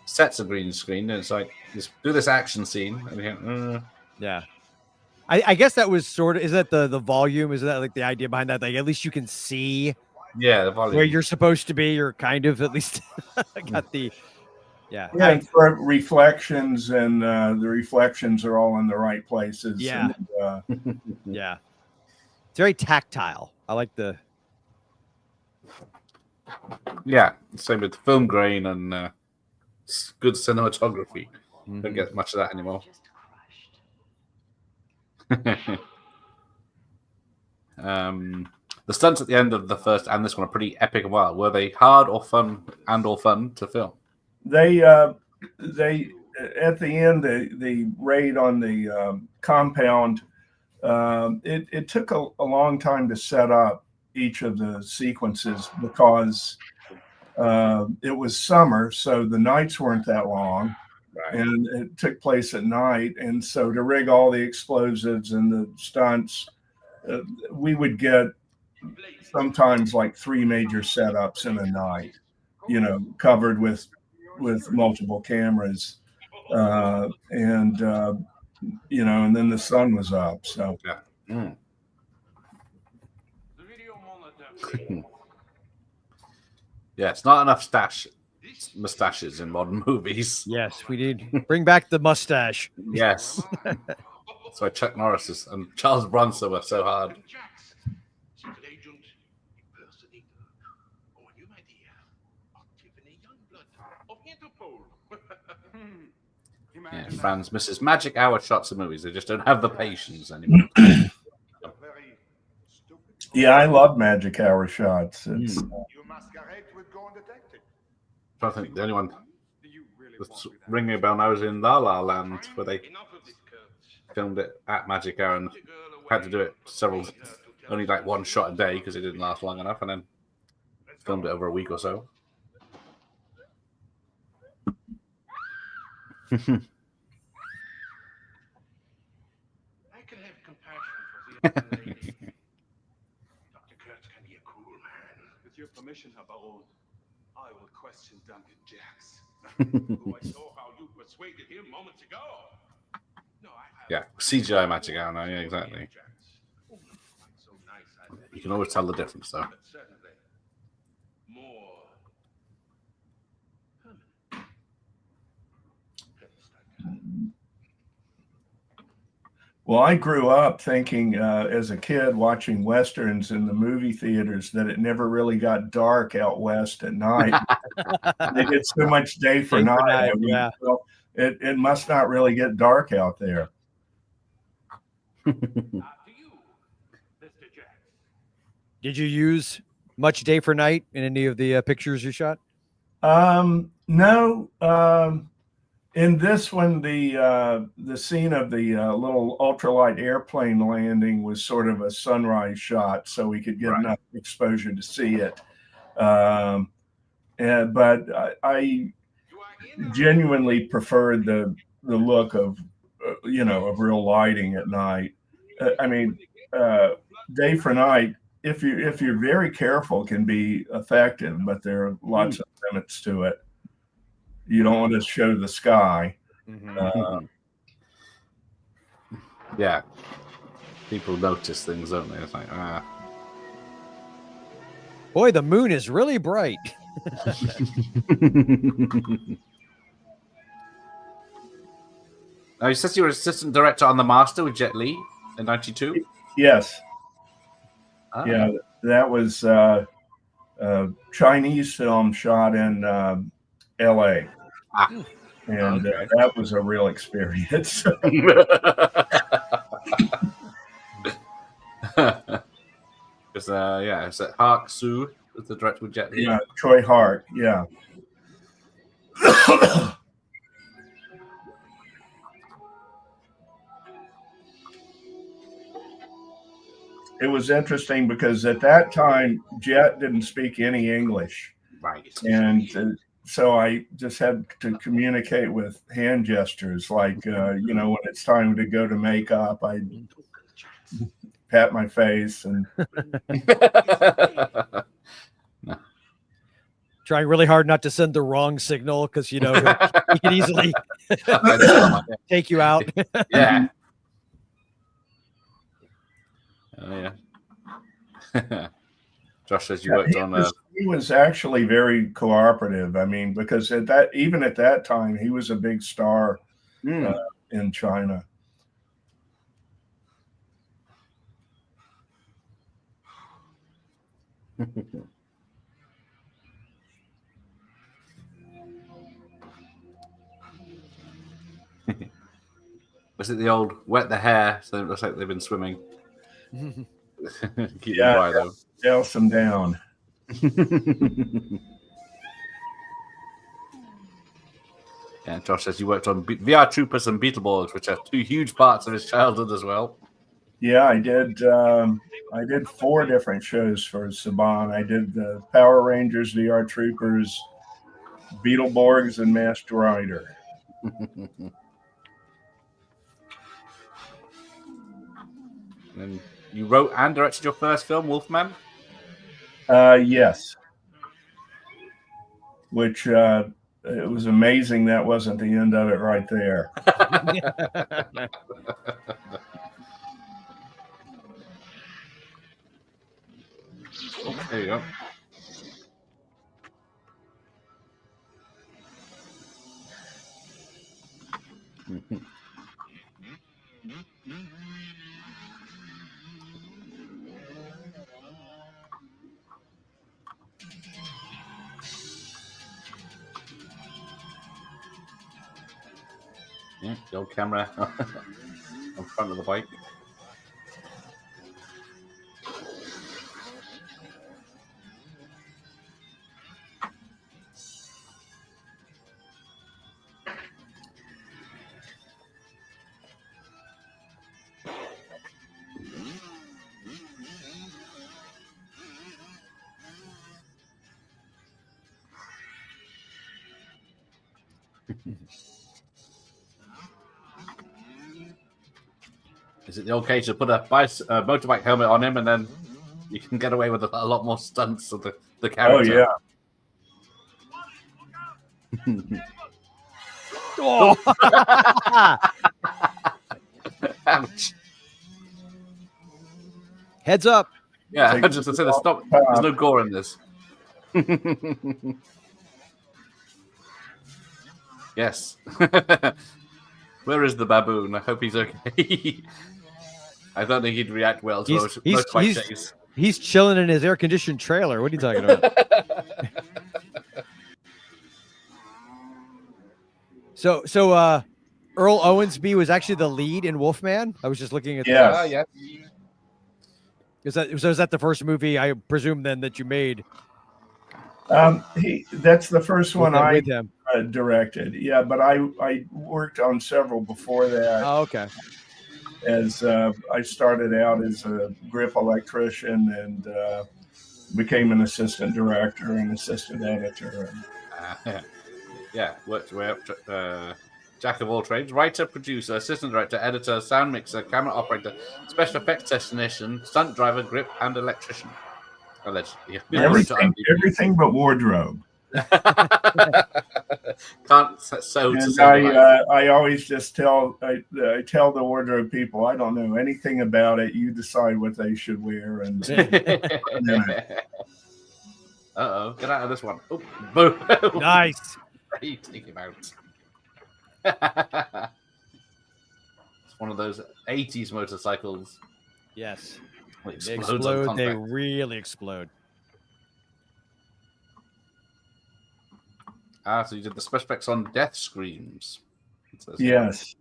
Speaker 2: sets are green screen, and it's like just do this action scene. And you think,
Speaker 3: Yeah, I guess that was sort of, is that the volume? Is that like the idea behind that? Like at least you can see
Speaker 2: the volume
Speaker 3: where you're supposed to be. You're kind of at least got the
Speaker 4: and for reflections, and the reflections are all in the right places.
Speaker 3: Yeah.
Speaker 4: And,
Speaker 3: yeah, it's very tactile. I like the
Speaker 2: same with film grain and good cinematography. Don't get much of that anymore. The stunts at the end of the first and this one are pretty epic and wild. Were they hard or fun to film?
Speaker 4: They at the end, the raid on the compound, it took a long time to set up each of the sequences because it was summer, so the nights weren't that long. Right. And it took place at night. And so to rig all the explosives and the stunts, we would get sometimes like 3 major setups in a night, covered with multiple cameras. And then the sun was up. So,
Speaker 2: yeah, it's not enough mustaches in modern movies.
Speaker 3: Yes, we need bring back the mustache.
Speaker 2: Yes. That's why Chuck Norris and Charles Bronson were so hard. Yeah, Franz misses magic hour shots of movies. They just don't have the patience anymore.
Speaker 4: Yeah, I love magic hour shots. It's
Speaker 2: I think the only one that's ringing a bell now is in La La Land, where they filmed it at Magic Hour and had to do it only like one shot a day because it didn't last long enough, and then filmed it over a week or so.
Speaker 5: I can have compassion for the other lady. Dr. Kurtz can be a cool man.
Speaker 8: With your permission, Herr Baron, I will question Duncan Jacks.
Speaker 5: Who I saw how you persuaded him moments ago. No,
Speaker 2: CGI Magic Hour now, yeah, exactly. You can always tell the difference, though.
Speaker 4: Well, I grew up thinking as a kid watching Westerns in the movie theaters that it never really got dark out west at night. They did so much day for night. Well, it must not really get dark out there.
Speaker 3: Did you use much day for night in any of the pictures you shot?
Speaker 4: No. In this one, the scene of the little ultralight airplane landing was sort of a sunrise shot, so we could get enough exposure to see it. But I genuinely preferred the look of of real lighting at night. I mean, day for night, if you're very careful, can be effective, but there are lots of limits to it. You don't want to show the sky.
Speaker 2: Yeah, people notice things, don't they? It's like,
Speaker 3: Boy, the moon is really bright.
Speaker 2: Now, you said you were assistant director on The Master with Jet Li in '92.
Speaker 4: Yes. Yeah, that was a Chinese film shot in L.A. And that was a real experience.
Speaker 2: Because it's Hark Soo was the director with Jet Li.
Speaker 4: Yeah, Troy Hart. Yeah. It was interesting because at that time, Jet didn't speak any English.
Speaker 2: Right.
Speaker 4: And so I just had to communicate with hand gestures, like, when it's time to go to makeup, I pat my face and
Speaker 3: trying really hard not to send the wrong signal because he can easily take you out.
Speaker 2: Yeah. Oh yeah. Josh says you worked on.
Speaker 4: He was actually very cooperative. I mean, because even at that time, he was a big star in China.
Speaker 2: Was it the old wet the hair so it looks like they've been swimming? Keep them dry though.
Speaker 4: Douse them down.
Speaker 2: Yeah, Josh says you worked on VR Troopers and Beetleborgs, which are two huge parts of his childhood as well.
Speaker 4: Yeah, I did. I did 4 different shows for Saban. I did the Power Rangers, VR Troopers, Beetleborgs, and Masked Rider.
Speaker 2: And you wrote and directed your first film, Wolfman?
Speaker 4: Yes. Which it was amazing that wasn't the end of it right there.
Speaker 2: There you go. Yeah, the old camera on front of the bike. Is it the old case of put a motorbike helmet on him and then you can get away with a lot more stunts of the character?
Speaker 3: Oh, yeah.
Speaker 2: Ouch.
Speaker 3: Heads up.
Speaker 2: Yeah, I just said stop. There's no gore in this. Yes. Where is the baboon? I hope he's okay. I don't think he'd react well to most bike chase.
Speaker 3: He's chilling in his air-conditioned trailer. What are you talking about? So Earl Owensby was actually the lead in Wolfman. I was just looking at that.
Speaker 2: Yeah.
Speaker 3: Is that the first movie, I presume, then, that you made?
Speaker 4: That's the first one I directed. Yeah, but I worked on several before that.
Speaker 3: Oh, okay.
Speaker 4: As I started out as a grip electrician and became an assistant director and assistant editor.
Speaker 2: Yeah, worked your way up to jack of all trades, writer, producer, assistant director, editor, sound mixer, camera operator, special effects technician, stunt driver, grip, and electrician. Allegedly.
Speaker 4: Everything but wardrobe.
Speaker 2: Can't so to
Speaker 4: And
Speaker 2: save
Speaker 4: I always just tell I tell the wardrobe people, I don't know anything about it. You decide what they should wear. And
Speaker 2: uh-oh, get out of this one. Oh, boom.
Speaker 3: Nice.
Speaker 2: Hey, take him out. It's one of those 80s motorcycles.
Speaker 3: Yes.
Speaker 2: They
Speaker 3: explode. They really explode.
Speaker 2: So you did the special effects on death screams.
Speaker 4: Yes.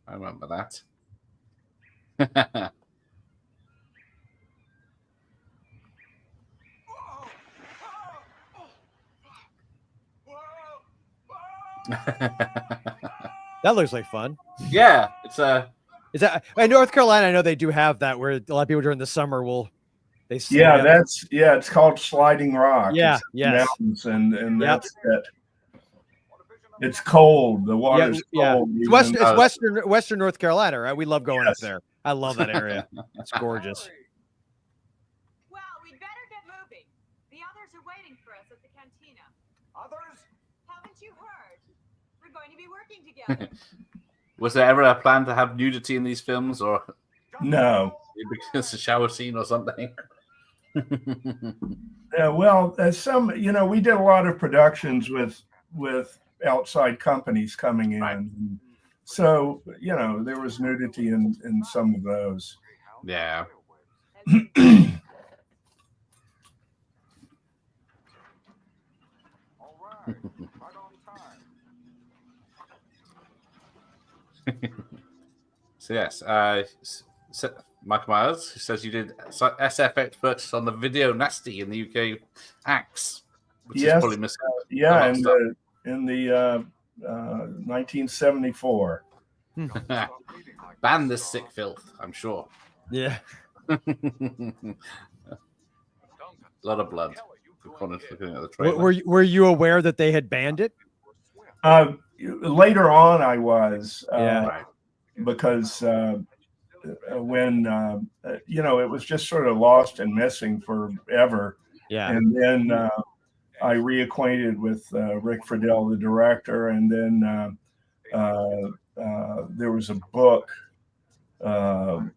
Speaker 2: I remember that.
Speaker 3: That looks like fun.
Speaker 2: Yeah, it's
Speaker 3: Is that in North Carolina? I know they do have that where a lot of people during the summer will.
Speaker 4: It's called sliding rock.
Speaker 3: Yeah,
Speaker 4: mountains and that's it. It's cold. The water's cold.
Speaker 3: It's Western North Carolina, right? We love going up there. I love that area. It's gorgeous.
Speaker 9: Well, we'd better get moving. The others are waiting for us at the cantina.
Speaker 6: Others?
Speaker 9: Haven't you heard? We're going to be working together.
Speaker 2: Was there ever a plan to have nudity in these films, or
Speaker 4: no?
Speaker 2: Because a shower scene or something.
Speaker 4: Some we did a lot of productions with outside companies coming in. Right. So, there was nudity in some of those.
Speaker 2: Yeah. So, yes, Michael Myers, who says you did SFX purchase on the Video Nasty in the UK Axe, which is probably missing.
Speaker 4: In the 1974.
Speaker 2: Ban this sick filth, I'm sure.
Speaker 3: Yeah.
Speaker 2: A lot of blood. Looking at the trailer.
Speaker 3: Were you aware that they had banned it?
Speaker 4: Later on, I was.
Speaker 3: Right.
Speaker 4: Because when it was just sort of lost and missing forever.
Speaker 3: Yeah.
Speaker 4: And then I reacquainted with Rick Friedel, the director, and then there was a book about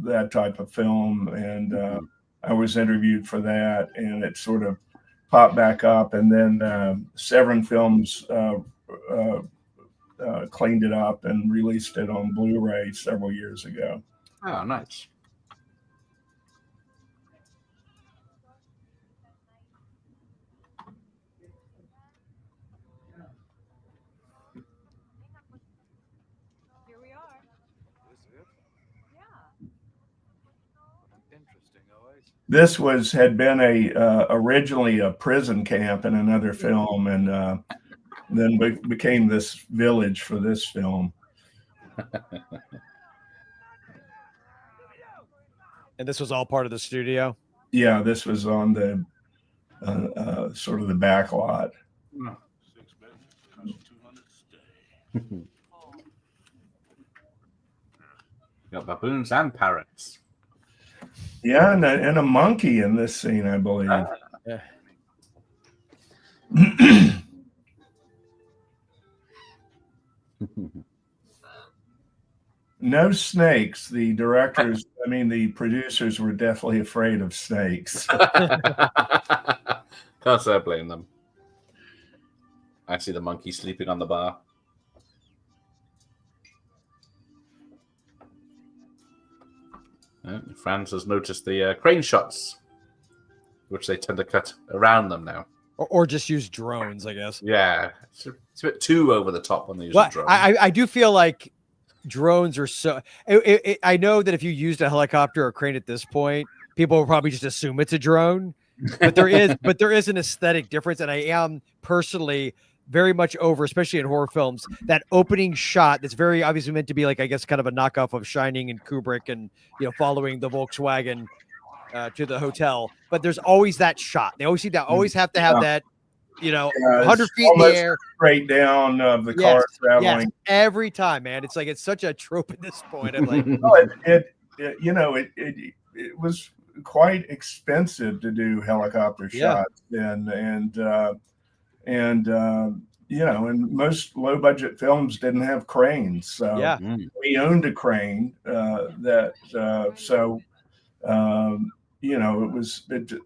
Speaker 4: that type of film, and I was interviewed for that, and it sort of popped back up, and then Severin Films cleaned it up and released it on Blu-ray several years ago.
Speaker 2: Oh, nice.
Speaker 9: Here we are.
Speaker 4: This had been originally a prison camp in another film, and then became this village for this film.
Speaker 3: And this was all part of the studio?
Speaker 4: Yeah, this was on the sort of the back lot.
Speaker 2: Got baboons and parrots.
Speaker 4: Yeah, and a monkey in this scene, I believe.
Speaker 3: Yeah.
Speaker 4: No snakes. The producers were definitely afraid of snakes.
Speaker 2: Can't say I blame them. I see the monkey sleeping on the bar. Franz has noticed the crane shots, which they tend to cut around them now.
Speaker 3: Or just use drones, I guess.
Speaker 2: Yeah, it's a bit too over the top when they use drones.
Speaker 3: I do feel like drones are so. I know that if you used a helicopter or crane at this point, people will probably just assume it's a drone. but there is an aesthetic difference, and I am personally very much over, especially in horror films, that opening shot that's very obviously meant to be like, I guess, kind of a knockoff of Shining and Kubrick, and following the Volkswagen to the hotel. But there's always that shot. They always see that. Always have to have that. 100 feet in the air,
Speaker 4: straight down of the car traveling.
Speaker 3: Yes, every time, man. It's like it's such a trope at this point. I'm like,
Speaker 4: it was quite expensive to do helicopter shots, and most low budget films didn't have cranes, so we owned a crane it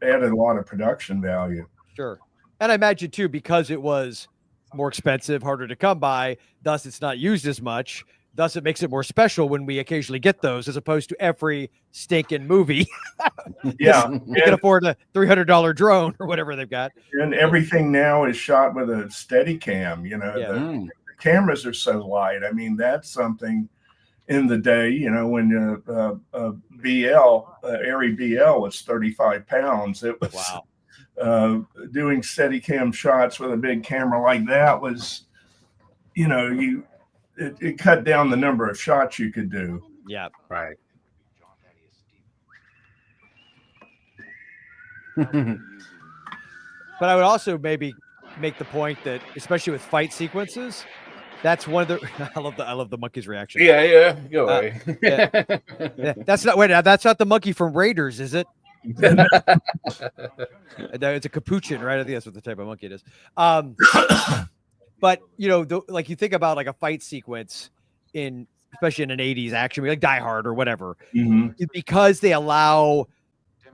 Speaker 4: added a lot of production value.
Speaker 3: Sure. And I imagine too, because it was more expensive, harder to come by, thus it's not used as much. Thus it makes it more special when we occasionally get those, as opposed to every stinking movie.
Speaker 4: Yeah.
Speaker 3: You can afford a $300 drone or whatever they've got.
Speaker 4: And everything now is shot with a Steadicam. The cameras are so light. I mean, that's something in the day, when Arri BL was 35 pounds. It was
Speaker 3: wow.
Speaker 4: Doing Steadicam shots with a big camera like that was, it cut down the number of shots you could do.
Speaker 3: Yeah.
Speaker 2: Right.
Speaker 3: But I would also maybe make the point that, especially with fight sequences, that's one of the. I love the monkey's reaction.
Speaker 2: Yeah. Go away.
Speaker 3: That's not the monkey from Raiders, is it? It's a capuchin, right? I think that's what the type of monkey it is. But like you think about like a fight sequence especially in an 80s action movie like Die Hard or whatever, because they allow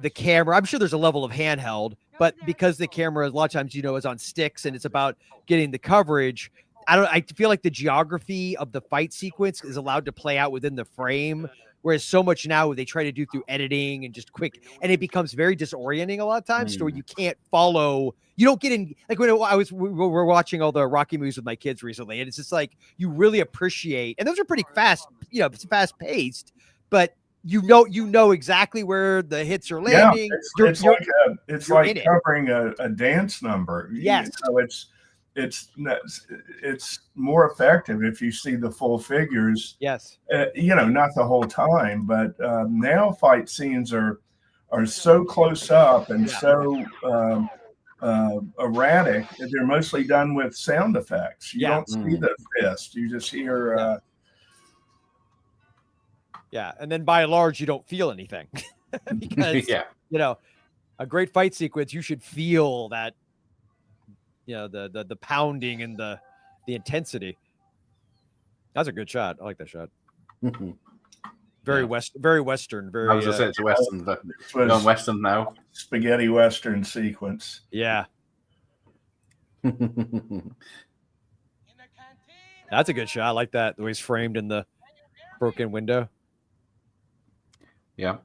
Speaker 3: the camera. I'm sure there's a level of handheld, but because the camera a lot of times is on sticks and it's about getting the coverage. I feel like the geography of the fight sequence is allowed to play out within the frame. Whereas so much now they try to do through editing and just quick, and it becomes very disorienting a lot of times to where you can't follow. You don't get in, like when we were watching all the Rocky movies with my kids recently, and it's just like you really appreciate, and those are pretty fast, it's fast paced, but you know exactly where the hits are landing.
Speaker 4: Yeah, it's like covering a dance number.
Speaker 3: Yes,
Speaker 4: it's more effective if you see the full figures.
Speaker 3: Yes.
Speaker 4: Not the whole time, but now fight scenes are so close up and so erratic that they're mostly done with sound effects. You don't see the fist; you just hear.
Speaker 3: And then by and large, you don't feel anything because a great fight sequence, you should feel that. The pounding and the intensity. That's a good shot. I like that shot. Very Western. Very.
Speaker 2: I was gonna say it's Western, but going Western now.
Speaker 4: Spaghetti Western sequence.
Speaker 3: Yeah. That's a good shot. I like that. The way he's framed in the broken window.
Speaker 2: Yeah.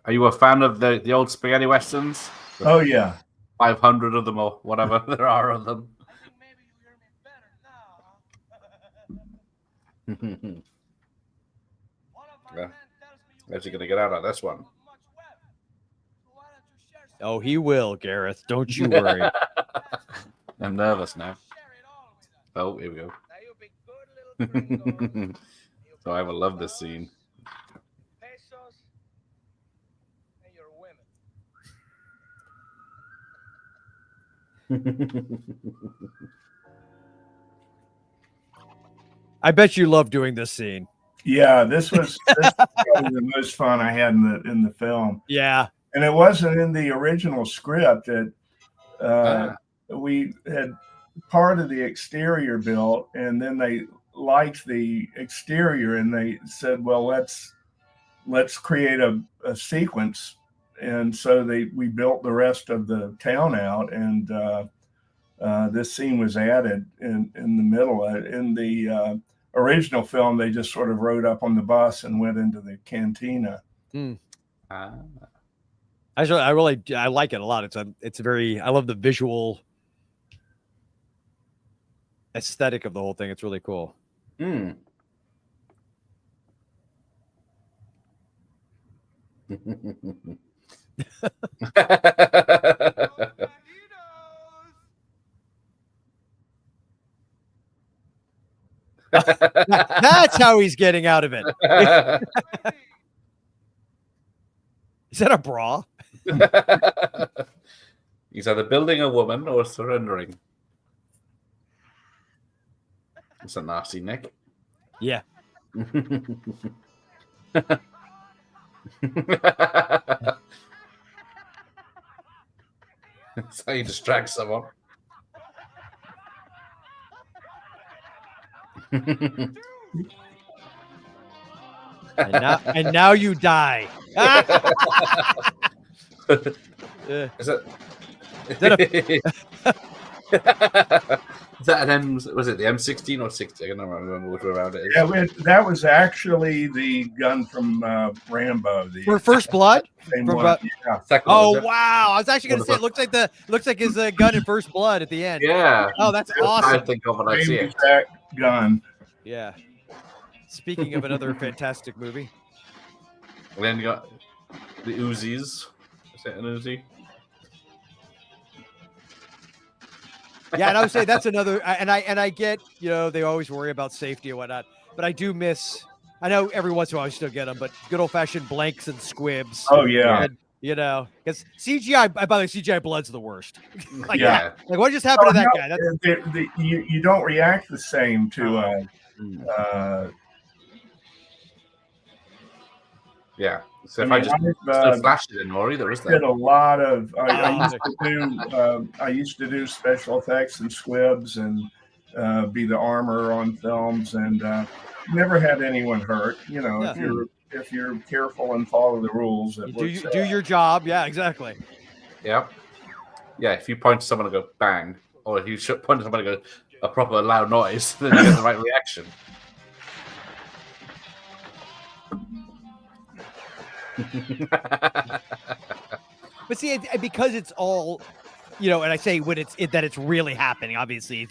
Speaker 2: Are you a fan of the old spaghetti westerns?
Speaker 4: Oh yeah.
Speaker 2: 500 of them or whatever there are of them. Yeah. How's he going to get out of this one?
Speaker 3: Oh, he will, Gareth. Don't you worry.
Speaker 2: I'm nervous now. Oh, here we go. So I will love this scene.
Speaker 3: I bet you love doing this scene.
Speaker 4: Yeah, this was probably the most fun I had in the film.
Speaker 3: Yeah,
Speaker 4: and it wasn't in the original script that we had part of the exterior built, and then they liked the exterior, and they said, "Well, let's create a sequence." And so we built the rest of the town out, and this scene was added in the middle. In the original film, they just sort of rode up on the bus and went into the cantina.
Speaker 3: I like it a lot. It's very. I love the visual aesthetic of the whole thing. It's really cool. That's how he's getting out of it. Is that a bra?
Speaker 2: He's either building a woman or surrendering. It's a nasty Nick.
Speaker 3: Yeah.
Speaker 2: That's how you distract someone.
Speaker 3: and now you die.
Speaker 2: Is it?
Speaker 3: Is that
Speaker 2: Is that an M? Was it the M16 or 60? I don't remember which way around it is.
Speaker 4: Yeah, that was actually the gun from Rambo.
Speaker 3: For First Blood?
Speaker 4: Same
Speaker 3: From
Speaker 4: one. Yeah.
Speaker 3: Oh wow! I was actually going to say it looks like his gun in First Blood at the end.
Speaker 2: Yeah.
Speaker 3: Oh, that's awesome.
Speaker 2: I think of when I see it.
Speaker 4: Exact gun.
Speaker 3: Yeah. Speaking of another fantastic movie.
Speaker 2: And then you got the Uzis. Is it an Uzi?
Speaker 3: Yeah, and I would say that's another. And I get, they always worry about safety and whatnot, but I do miss. I know every once in a while I still get them, but good old fashioned blanks and squibs.
Speaker 4: Oh yeah.
Speaker 3: And, because CGI. By the way, CGI blood's the worst.
Speaker 2: Yeah.
Speaker 3: Like what just happened to that guy?
Speaker 4: You don't react the same to.
Speaker 2: Yeah. So if I just flashed it anymore either, is there?
Speaker 4: Did a lot of. I used to do special effects and squibs and be the armor on films, and never had anyone hurt. If you're careful and follow the rules,
Speaker 3: do your job. Yeah, exactly.
Speaker 2: Yeah. Yeah. If you point to someone and go bang, or if you point to someone and go a proper loud noise, then you get the right reaction.
Speaker 3: But see, because it's all, and I say when that it's really happening. Obviously,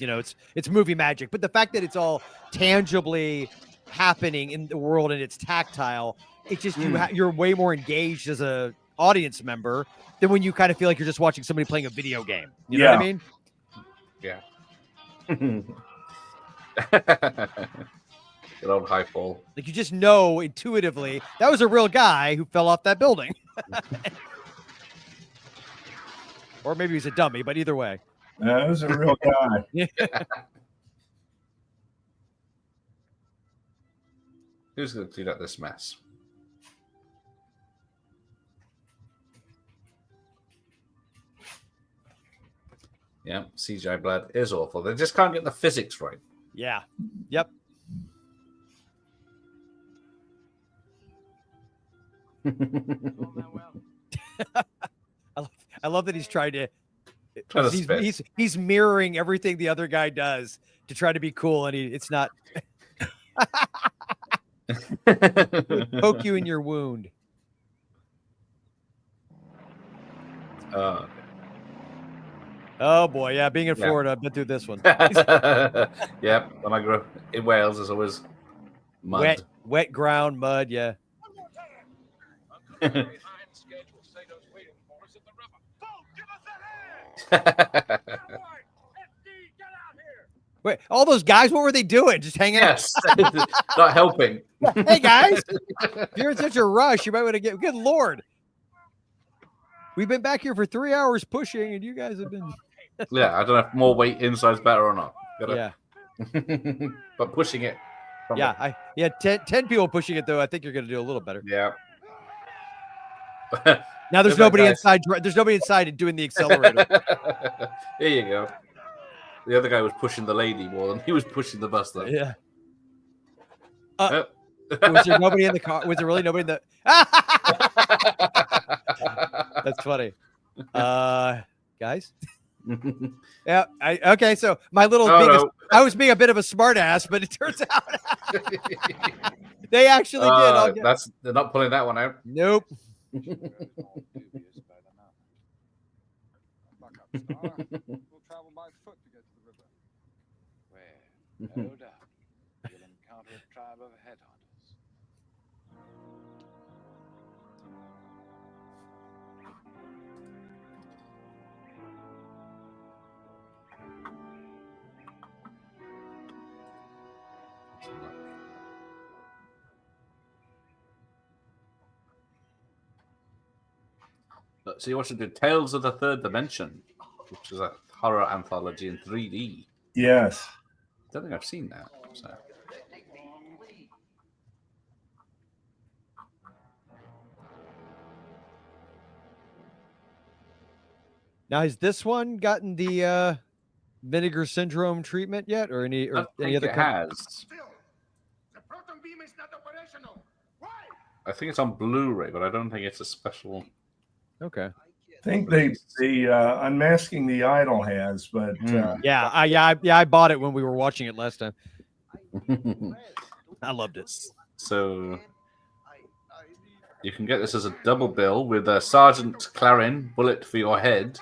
Speaker 3: it's movie magic. But the fact that it's all tangibly happening in the world and it's tactile, it's just you're way more engaged as a audience member than when you kind of feel like you're just watching somebody playing a video game. You know what I mean?
Speaker 2: Yeah. Good old high fall.
Speaker 3: Like you just know intuitively that was a real guy who fell off that building. Or maybe he's a dummy, but either way.
Speaker 4: That was a real guy.
Speaker 3: Yeah.
Speaker 2: Who's going to clean up this mess? Yeah, CGI blood is awful. They just can't get the physics right.
Speaker 3: Yeah. Yep. I love that he's trying to. He's mirroring everything the other guy does to try to be cool, and it's not. Poke you in your wound. Oh boy, yeah. Being in Florida, I've been through this one.
Speaker 2: Yeah, when I grew up in Wales, there's always mud.
Speaker 3: Wet ground, mud. Yeah. Wait, all those guys, what were they doing? Just hanging out?
Speaker 2: Not helping.
Speaker 3: Hey guys, if you're in such a rush, you might want to get. Good Lord, we've been back here for 3 hours pushing, and you guys have been.
Speaker 2: Yeah, I don't know if more weight inside's better or not.
Speaker 3: Yeah,
Speaker 2: but pushing it.
Speaker 3: 10 people pushing it though. I think you're going to do a little better.
Speaker 2: Yeah.
Speaker 3: Now there's nobody inside. There's nobody inside doing the accelerator.
Speaker 2: Here you go. The other guy was pushing the lady more than he was pushing the bus, though.
Speaker 3: Yeah. Was there nobody in the car? Was there really nobody in the? That's funny. Guys. Yeah. Okay. So my little I was being a bit of a smart ass, but it turns out they actually did.
Speaker 2: They're not pulling that one out.
Speaker 3: Nope.
Speaker 8: We'll travel by foot to get to the river. Where, no doubt, you'll encounter a tribe of headhunters.
Speaker 2: So you watched the Tales of the Third Dimension, which is a horror anthology in 3D.
Speaker 4: Yes.
Speaker 2: Don't think I've seen that. So.
Speaker 3: Now, has this one gotten the vinegar syndrome treatment yet, or any
Speaker 2: I think
Speaker 3: other?
Speaker 2: it has.
Speaker 6: Still, the proton beam is not operational. Why?
Speaker 2: I think it's on Blu-ray, but I don't think it's a special.
Speaker 3: Okay.
Speaker 4: I think the Unmasking the Idol has, but
Speaker 3: I bought it when we were watching it last time. I loved it.
Speaker 2: So you can get this as a double bill with a Sergeant Clarin, Bullet for Your Head.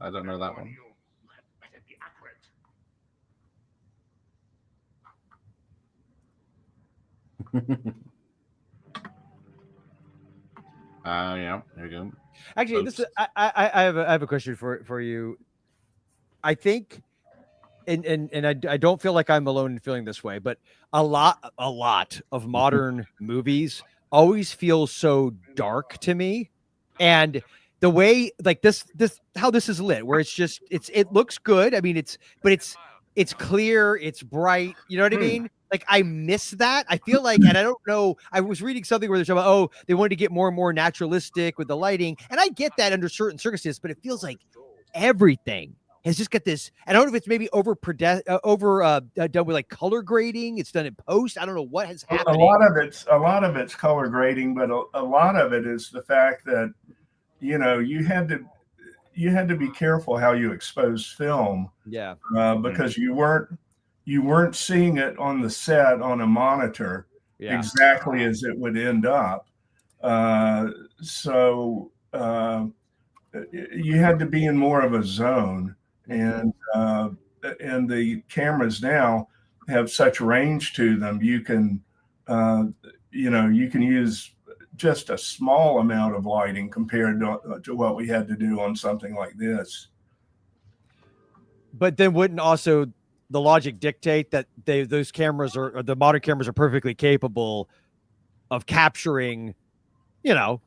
Speaker 2: I don't know that one. Yeah, there we go.
Speaker 3: Actually, this is, I have a question for you. I think, and I don't feel like I'm alone in feeling this way, but a lot of modern movies always feel so dark to me, and the way like this how this is lit, where it looks good. I mean, it's clear, it's bright. You know what I mean? Like, I miss that. I feel like, and I don't know, I was reading something where they're talking about, they wanted to get more and more naturalistic with the lighting. And I get that under certain circumstances, but it feels like everything has just got this. I don't know if it's maybe done with like color grading. It's done in post. I don't know what has happened.
Speaker 4: A lot of it's color grading, but a lot of it is the fact that, you know, you had to be careful how you expose film.
Speaker 3: Yeah.
Speaker 4: Because you weren't seeing it on the set on a monitor exactly as it would end up. So you had to be in more of a zone, and the cameras now have such range to them. You can you can use just a small amount of lighting compared to what we had to do on something like this.
Speaker 3: But then wouldn't also the logic dictate that those cameras or the modern cameras are perfectly capable of capturing, you know,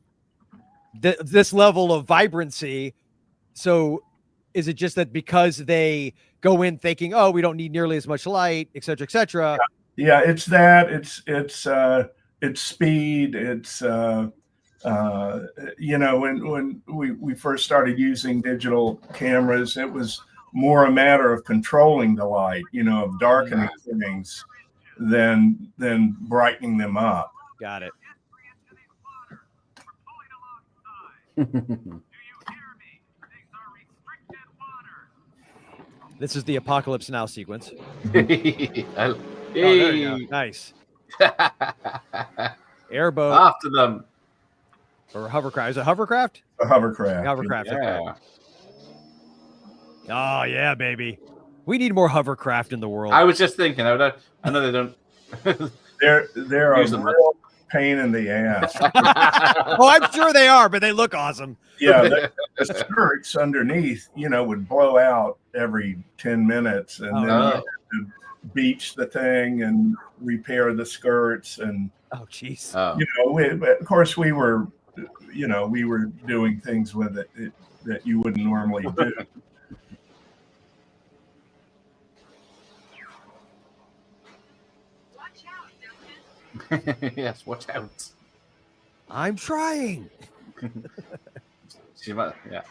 Speaker 3: this level of vibrancy? So is it just that because they go in thinking, oh, we don't need nearly as much light, et cetera, et cetera?
Speaker 4: Yeah, it's that. It's speed. It's when we first started using digital cameras, it was more a matter of controlling the light, of darkening things than brightening them up.
Speaker 3: Got it. This is the Apocalypse Now sequence.
Speaker 2: Hey.
Speaker 3: Oh, there you go. Nice. Airboat.
Speaker 2: After them.
Speaker 3: Or hovercraft. Is it hovercraft?
Speaker 4: A hovercraft.
Speaker 3: Hovercraft.
Speaker 2: Yeah.
Speaker 3: Okay. Oh, yeah, baby. We need more hovercraft in the world.
Speaker 2: I was just thinking. I know they don't.
Speaker 4: They're a real pain in the ass.
Speaker 3: Oh, I'm sure they are, but they look awesome.
Speaker 4: Yeah, the skirts underneath, would blow out every 10 minutes, and then you had to beach the thing and repair the skirts, and
Speaker 3: oh, jeez.
Speaker 4: Of course we were doing things with it that you wouldn't normally do.
Speaker 2: Yes, watch out.
Speaker 3: I'm trying.
Speaker 2: She might, yeah.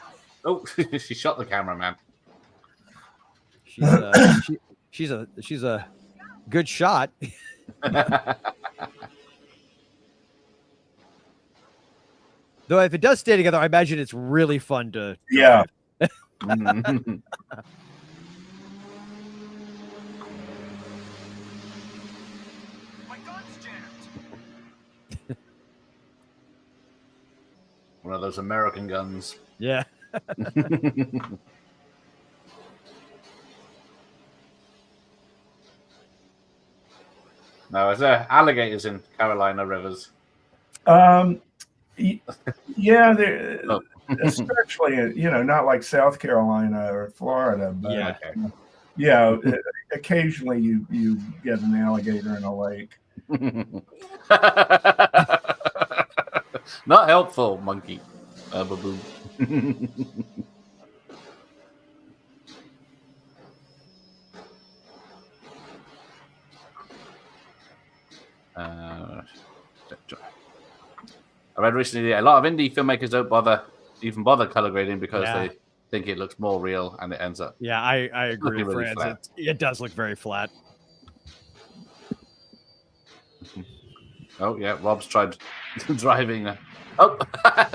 Speaker 2: Oh, she shot the cameraman.
Speaker 3: She's a good shot. Though if it does stay together, I imagine it's really fun to
Speaker 4: yeah.
Speaker 2: One of those American guns.
Speaker 3: Yeah.
Speaker 2: Now, is there alligators in Carolina rivers?
Speaker 4: Yeah, especially not like South Carolina or Florida, but occasionally you get an alligator in a lake.
Speaker 2: Not helpful, monkey. Baboon. I read recently a lot of indie filmmakers don't even bother color grading because they think it looks more real, and it ends up.
Speaker 3: Yeah, I agree with
Speaker 2: really
Speaker 3: Franz. It does look very flat.
Speaker 2: Oh yeah, Rob's tried driving. Oh,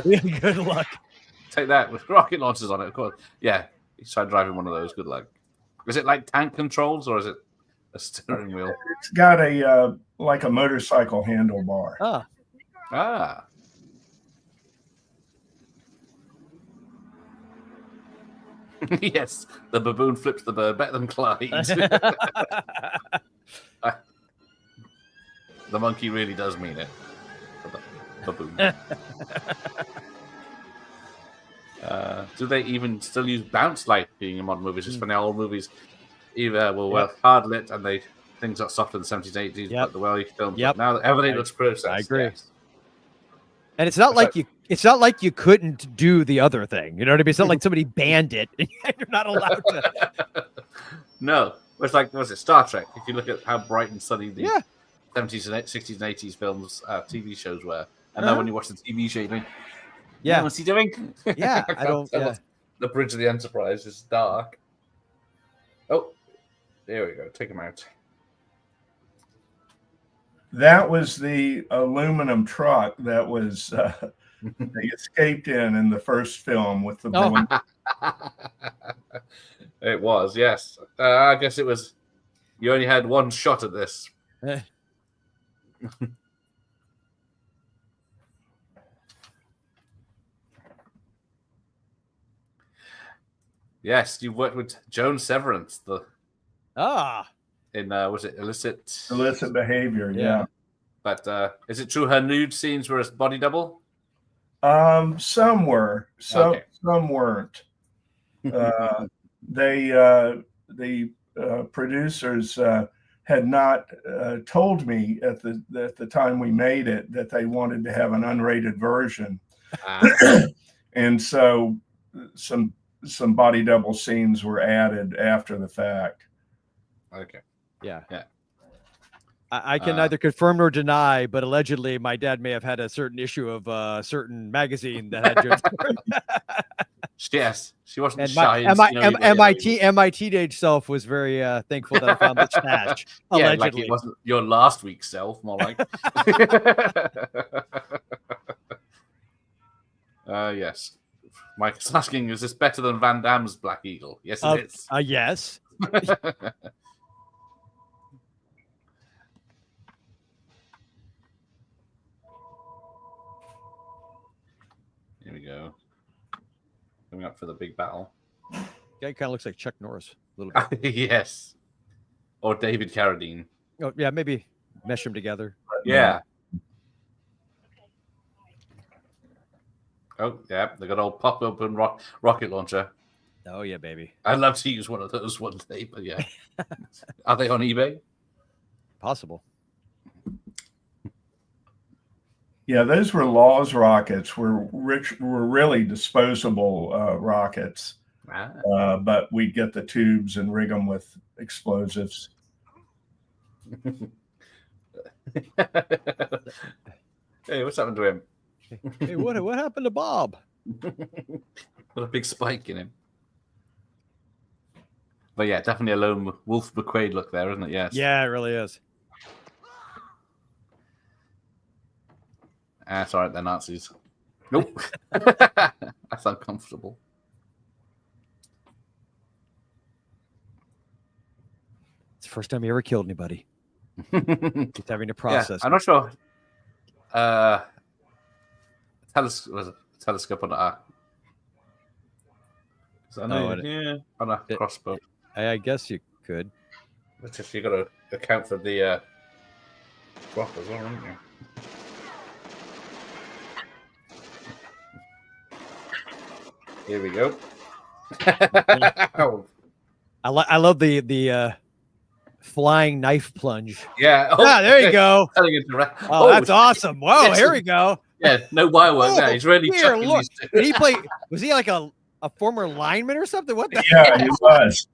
Speaker 3: good luck.
Speaker 2: Take that with rocket launchers on it, of course. Yeah, he's tried driving one of those. Good luck. Is it like tank controls or is it a steering wheel?
Speaker 4: It's got a like a motorcycle handlebar.
Speaker 2: Ah. Yes, the baboon flips the bird better than Clyde. The monkey really does mean it. Baboon. Do they even still use bounce lighting in modern movies? Just for the old movies, either were hard lit and things got softer in the 70s and 80s, but the way films now everything looks processed.
Speaker 3: I agree.
Speaker 2: Yes.
Speaker 3: And it's not like you couldn't do the other thing. You know what I mean? It's not like somebody banned it and you're not allowed to.
Speaker 2: No. It's like, was it Star Trek? If you look at how bright and sunny the 70s and 60s and 80s films, TV shows were. And then when you watch the TV show, you think, what's he doing?
Speaker 3: Yeah, I don't.
Speaker 2: The bridge of the Enterprise is dark. Oh, there we go. Take him out.
Speaker 4: That was the aluminum truck that was they escaped in the first film with the balloon.
Speaker 2: It was, yes. I guess it was. You only had one shot at this. Yes, you worked with Joan Severance. In was it illicit
Speaker 4: behavior? Yeah.
Speaker 2: But is it true her nude scenes were a body double?
Speaker 4: Some were, some weren't. The producers had not told me at the time we made it that they wanted to have an unrated version, and so some body double scenes were added after the fact.
Speaker 2: Okay.
Speaker 3: Yeah. I can neither confirm nor deny, but allegedly my dad may have had a certain issue of a certain magazine that had Joan.
Speaker 2: Yes, she wasn't
Speaker 3: and
Speaker 2: shy.
Speaker 3: My teenage self was very thankful that I found the stash.
Speaker 2: Yeah,
Speaker 3: allegedly.
Speaker 2: like it wasn't your last week's self, more like. Yes. Mike's asking, is this better than Van Damme's Black Eagle? Yes, it is.
Speaker 3: Yes.
Speaker 2: Here we go. Coming up for the big battle.
Speaker 3: Guy kind of looks like Chuck Norris a little bit.
Speaker 2: Yes. Or David Carradine.
Speaker 3: Oh, yeah, maybe mesh them together.
Speaker 2: Yeah. Oh, yeah. They got old pop open rocket launcher.
Speaker 3: Oh, yeah, baby.
Speaker 2: I'd love to use one of those one day, but yeah. Are they on eBay?
Speaker 3: Possible.
Speaker 4: Yeah, those were Laws rockets. Were really disposable rockets, but we get the tubes and rig them with explosives.
Speaker 2: Hey, what's happened to him?
Speaker 3: Hey, what happened to Bob?
Speaker 2: Got a big spike in him. But yeah, definitely a lone Wolf McQuaid look there, isn't it? Yes.
Speaker 3: Yeah, it really is.
Speaker 2: That's all right, they're Nazis. Nope. That's uncomfortable.
Speaker 3: It's the first time he ever killed anybody. He's having to process.
Speaker 2: Yeah, I'm not sure. Telescope on a on a crossbow.
Speaker 3: I guess you could.
Speaker 2: But if you got to account for the drop as well, haven't you? Here we go.
Speaker 3: I love the flying knife plunge.
Speaker 2: Yeah.
Speaker 3: There you go.
Speaker 2: Oh,
Speaker 3: that's awesome. Whoa, here we go.
Speaker 2: Yeah, no wire work there. He's really
Speaker 3: Here,
Speaker 2: chucking
Speaker 3: look.
Speaker 2: these two.
Speaker 3: Did he play? Was he like a former lineman or something? What the?
Speaker 4: Yeah, he was.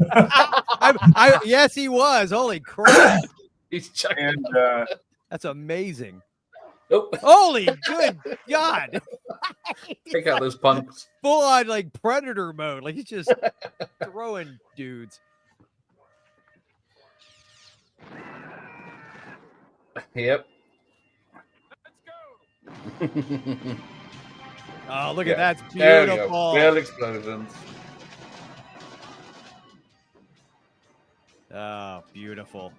Speaker 3: Yes, he was. Holy crap!
Speaker 2: He's chucking.
Speaker 4: And
Speaker 3: That's amazing.
Speaker 2: Oh,
Speaker 3: Holy good God!
Speaker 2: take out those punks.
Speaker 3: Full on like predator mode. Like he's just throwing dudes.
Speaker 2: Yep.
Speaker 3: Oh, look at that. It's
Speaker 2: There we go.
Speaker 3: beautiful.
Speaker 2: Real explosions.
Speaker 3: Oh, beautiful.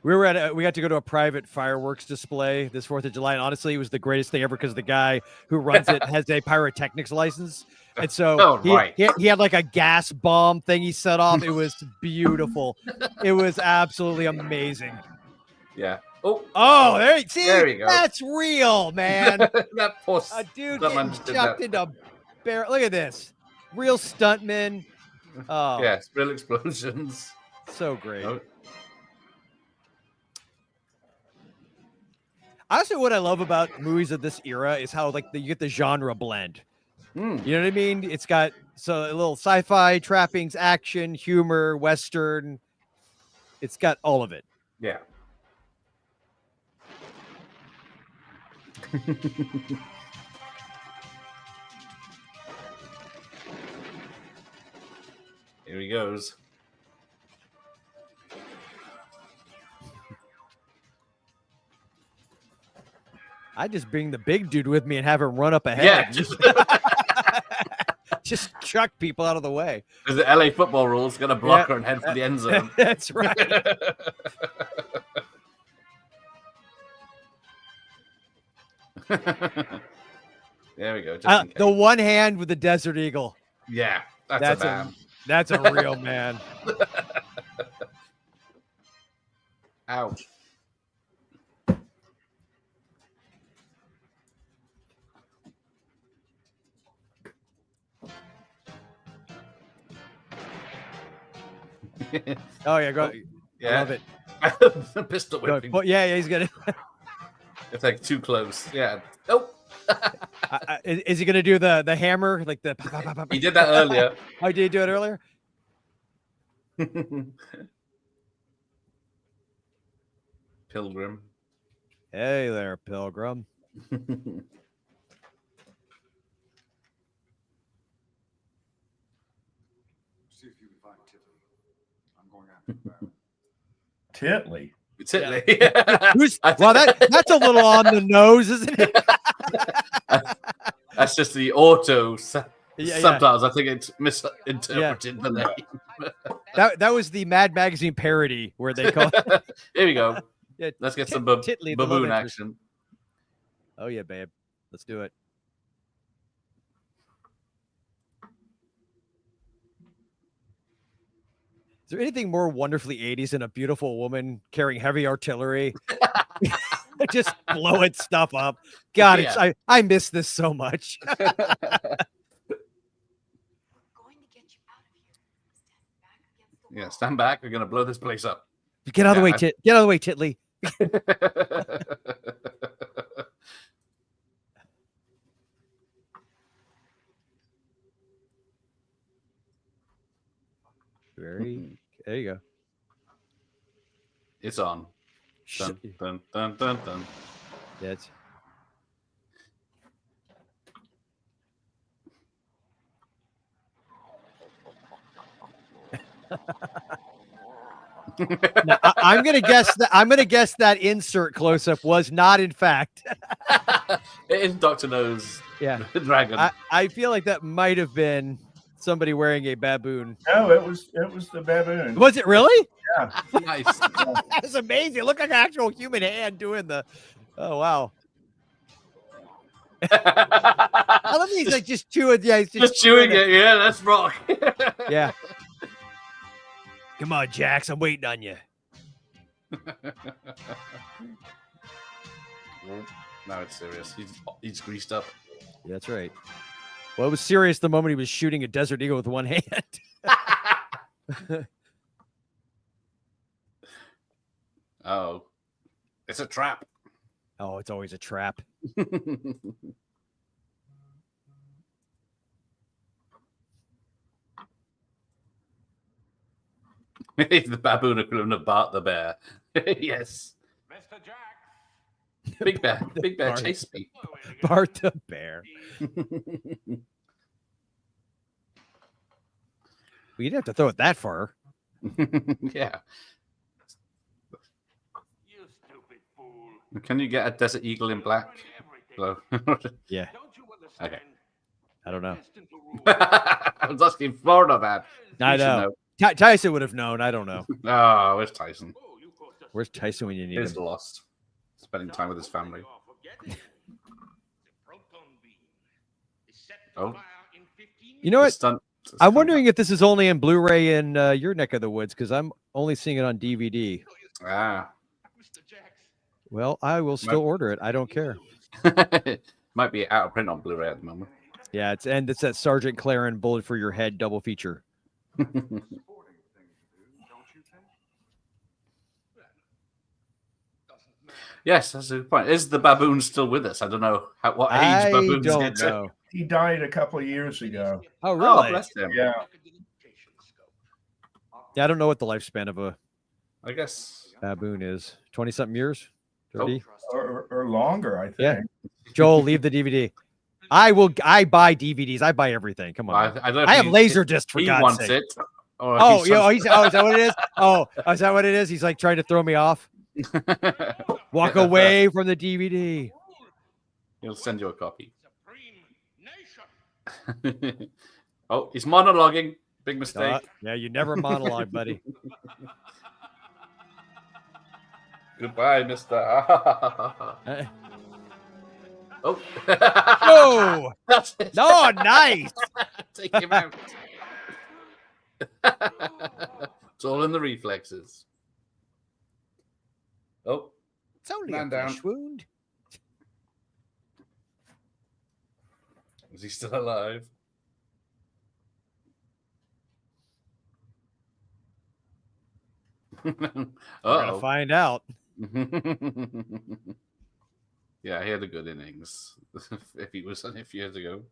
Speaker 3: We got to go to a private fireworks display this 4th of July. And honestly, it was the greatest thing ever because the guy who runs it has a pyrotechnics license. And so he had like a gas bomb thing he set off. It was beautiful. It was absolutely amazing.
Speaker 2: Yeah.
Speaker 3: Oh, there
Speaker 2: you go.
Speaker 3: That's real, man.
Speaker 2: That poor
Speaker 3: A dude
Speaker 2: someone
Speaker 3: getting
Speaker 2: did
Speaker 3: chucked
Speaker 2: that.
Speaker 3: into a barrel. Look at this. Real stuntman. Oh,
Speaker 2: Yes, real explosions.
Speaker 3: so great.
Speaker 2: Oh.
Speaker 3: Honestly, what I love about movies of this era is how like you get the genre blend. You know what I mean? It's got a little sci-fi trappings, action, humor, western. It's got all of it.
Speaker 2: Yeah. Here he goes.
Speaker 3: I just bring the big dude with me and have him run up ahead.
Speaker 2: Yeah,
Speaker 3: just chuck people out of the way.
Speaker 2: Because the LA football rules got a blocker and head for the end zone.
Speaker 3: That's right.
Speaker 2: There we go.
Speaker 3: The one hand with the Desert Eagle.
Speaker 2: Yeah, that's a man.
Speaker 3: That's a real man.
Speaker 2: Ow.
Speaker 3: Oh yeah, go.
Speaker 2: Yeah.
Speaker 3: I love it.
Speaker 2: Pistol
Speaker 3: Go,
Speaker 2: whipping.
Speaker 3: yeah, he's gonna.
Speaker 2: It's like too close. Yeah. Nope.
Speaker 3: Is he gonna do the hammer like the?
Speaker 2: He did that earlier.
Speaker 3: Oh, did he do it earlier?
Speaker 2: Pilgrim.
Speaker 3: Hey there, Pilgrim.
Speaker 6: See if you can find Tiffany. I'm going after the barrel.
Speaker 4: Titley.
Speaker 2: Titley.
Speaker 3: Well, that's a little on the nose, isn't it?
Speaker 2: That's just the auto subtitles. I think it's misinterpreted the name.
Speaker 3: That was the Mad Magazine parody where they call.
Speaker 2: Here we go.
Speaker 3: Yeah,
Speaker 2: Let's get some
Speaker 3: Titley, the love
Speaker 2: baboon
Speaker 3: interest.
Speaker 2: action.
Speaker 3: Oh yeah, babe. Let's do it. Is there anything more wonderfully 80s than a beautiful woman carrying heavy artillery? Just blowing stuff up. God,
Speaker 2: Yeah.
Speaker 3: I miss this so much.
Speaker 2: Yeah, stand back. We're going to blow this place up.
Speaker 3: Get out of the way, Get out of the way, Titley. There you go.
Speaker 2: It's on. Dun, dun, dun, dun, dun.
Speaker 3: Yeah, it's... Now, I'm gonna guess that insert close up was not in fact.
Speaker 2: It is Dr. No's dragon.
Speaker 3: I feel like that might have been somebody wearing a baboon.
Speaker 4: No, it was the baboon.
Speaker 3: Was it really?
Speaker 4: Yeah.
Speaker 2: Nice.
Speaker 3: That's amazing. It looked like an actual human hand doing the. Oh wow. I love he's like just chewing. Yeah, he's
Speaker 2: just chewing it. Yeah, that's rock.
Speaker 3: Yeah. Come on, Jax. I'm waiting on you.
Speaker 2: Now it's serious. He's greased up.
Speaker 3: Yeah, that's right. Well, it was serious the moment he was shooting a Desert Eagle with one hand.
Speaker 2: Oh, it's a trap.
Speaker 3: Oh, it's always a trap.
Speaker 2: He's the baboon equivalent of Bart the bear. Yes.
Speaker 5: Mr. Jack.
Speaker 2: Big bear. Big bear
Speaker 3: Bart.
Speaker 2: chase me.
Speaker 3: Bart the bear. We didn't have to throw it that far.
Speaker 2: Yeah.
Speaker 5: You stupid fool.
Speaker 2: Can you get a desert eagle in black? Hello.
Speaker 3: Yeah.
Speaker 5: Don't you understand?
Speaker 2: Okay.
Speaker 3: I don't know.
Speaker 5: Destined to rule.
Speaker 2: I was asking Florida, man.
Speaker 3: I
Speaker 2: You should
Speaker 3: know. Tyson would have known. I don't know.
Speaker 2: Oh, where's Tyson?
Speaker 5: Oh, you caused us
Speaker 3: Where's Tyson when you need
Speaker 2: He's
Speaker 3: him?
Speaker 2: lost. Spending time with his family.
Speaker 5: The proton beam is set to
Speaker 2: Oh.
Speaker 5: fire in 15
Speaker 3: You know
Speaker 2: The
Speaker 3: what?
Speaker 2: stunt is
Speaker 3: I'm
Speaker 2: coming
Speaker 3: wondering
Speaker 2: up.
Speaker 3: if this is only in Blu-ray in your neck of the woods because I'm only seeing it on DVD.
Speaker 2: Ah.
Speaker 5: Mr. Jax.
Speaker 3: Well, I will still order it. I don't care.
Speaker 2: Might be out of print on Blu-ray at the moment.
Speaker 3: Yeah, it's that Sergeant Claren Bullet for Your Head double feature.
Speaker 2: Yes, that's a good point. Is the baboon still with us? I don't know what age
Speaker 3: I
Speaker 2: baboons
Speaker 3: don't
Speaker 2: get to.
Speaker 3: know.
Speaker 4: He died a couple of years ago.
Speaker 3: Oh,
Speaker 2: Oh,
Speaker 3: really?
Speaker 2: bless him.
Speaker 4: Yeah.
Speaker 3: Yeah, I don't know what the lifespan of a
Speaker 2: I guess.
Speaker 3: baboon is. 20-something years? 30?
Speaker 4: Or longer, I think.
Speaker 3: Yeah. Joel, leave the DVD. I buy DVDs. I buy everything. Come on.
Speaker 2: I
Speaker 3: man.
Speaker 2: don't know if
Speaker 3: I have
Speaker 2: he-
Speaker 3: Laserdisc for
Speaker 2: he
Speaker 3: God's
Speaker 2: wants
Speaker 3: sake.
Speaker 2: it. Or
Speaker 3: Oh,
Speaker 2: he's
Speaker 3: yeah. Is that what it is? Oh, is that what it is? He's like trying to throw me off. Walk away from the DVD.
Speaker 2: He'll send you a copy.
Speaker 5: Supreme nation.
Speaker 2: Oh, he's monologuing. Big mistake.
Speaker 3: Yeah, you never monologue, buddy.
Speaker 2: Goodbye, Mister. Oh.
Speaker 3: No.
Speaker 2: That's it.
Speaker 3: No, nice.
Speaker 2: Take him out. It's all in the reflexes. Oh,
Speaker 3: It's only
Speaker 2: Man
Speaker 3: a
Speaker 2: down.
Speaker 3: flesh wound.
Speaker 2: is he still alive?
Speaker 3: We're gonna
Speaker 2: Uh-oh.
Speaker 3: find out.
Speaker 2: Yeah, he had a good innings. If he was a few years ago.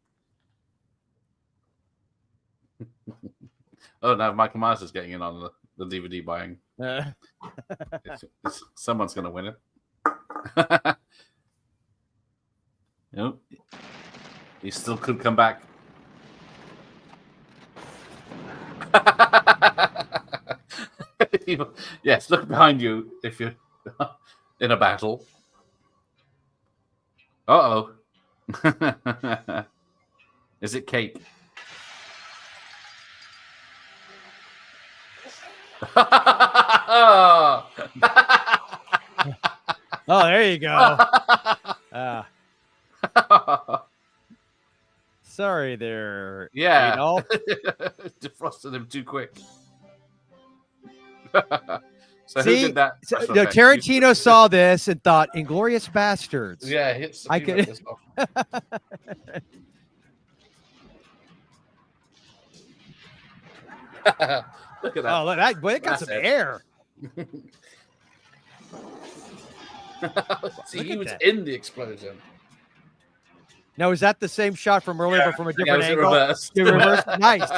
Speaker 2: Oh, now Michael Myers is getting in on the DVD buying. Someone's going to win it. Nope. He still could come back. Yes, look behind you if you're in a battle. Uh-oh. Is it cake?
Speaker 3: Oh, there you go. Sorry there.
Speaker 2: Yeah.
Speaker 3: Adolf.
Speaker 2: Defrosted him too quick. So
Speaker 3: See,
Speaker 2: who did that?
Speaker 3: so,
Speaker 2: special
Speaker 3: no,
Speaker 2: effect?
Speaker 3: Tarantino saw this and thought, "Inglorious Bastards."
Speaker 2: Yeah, it's
Speaker 3: I could.
Speaker 2: Look at that.
Speaker 3: Oh, look, that boy, it got
Speaker 2: That's
Speaker 3: some
Speaker 2: it.
Speaker 3: air.
Speaker 2: See,
Speaker 3: Look
Speaker 2: he
Speaker 3: at
Speaker 2: was
Speaker 3: that.
Speaker 2: in the explosion.
Speaker 3: Now, is that the same shot from earlier, but from a different
Speaker 2: it was
Speaker 3: angle?
Speaker 2: reversed.
Speaker 3: Yeah, reversed. Nice.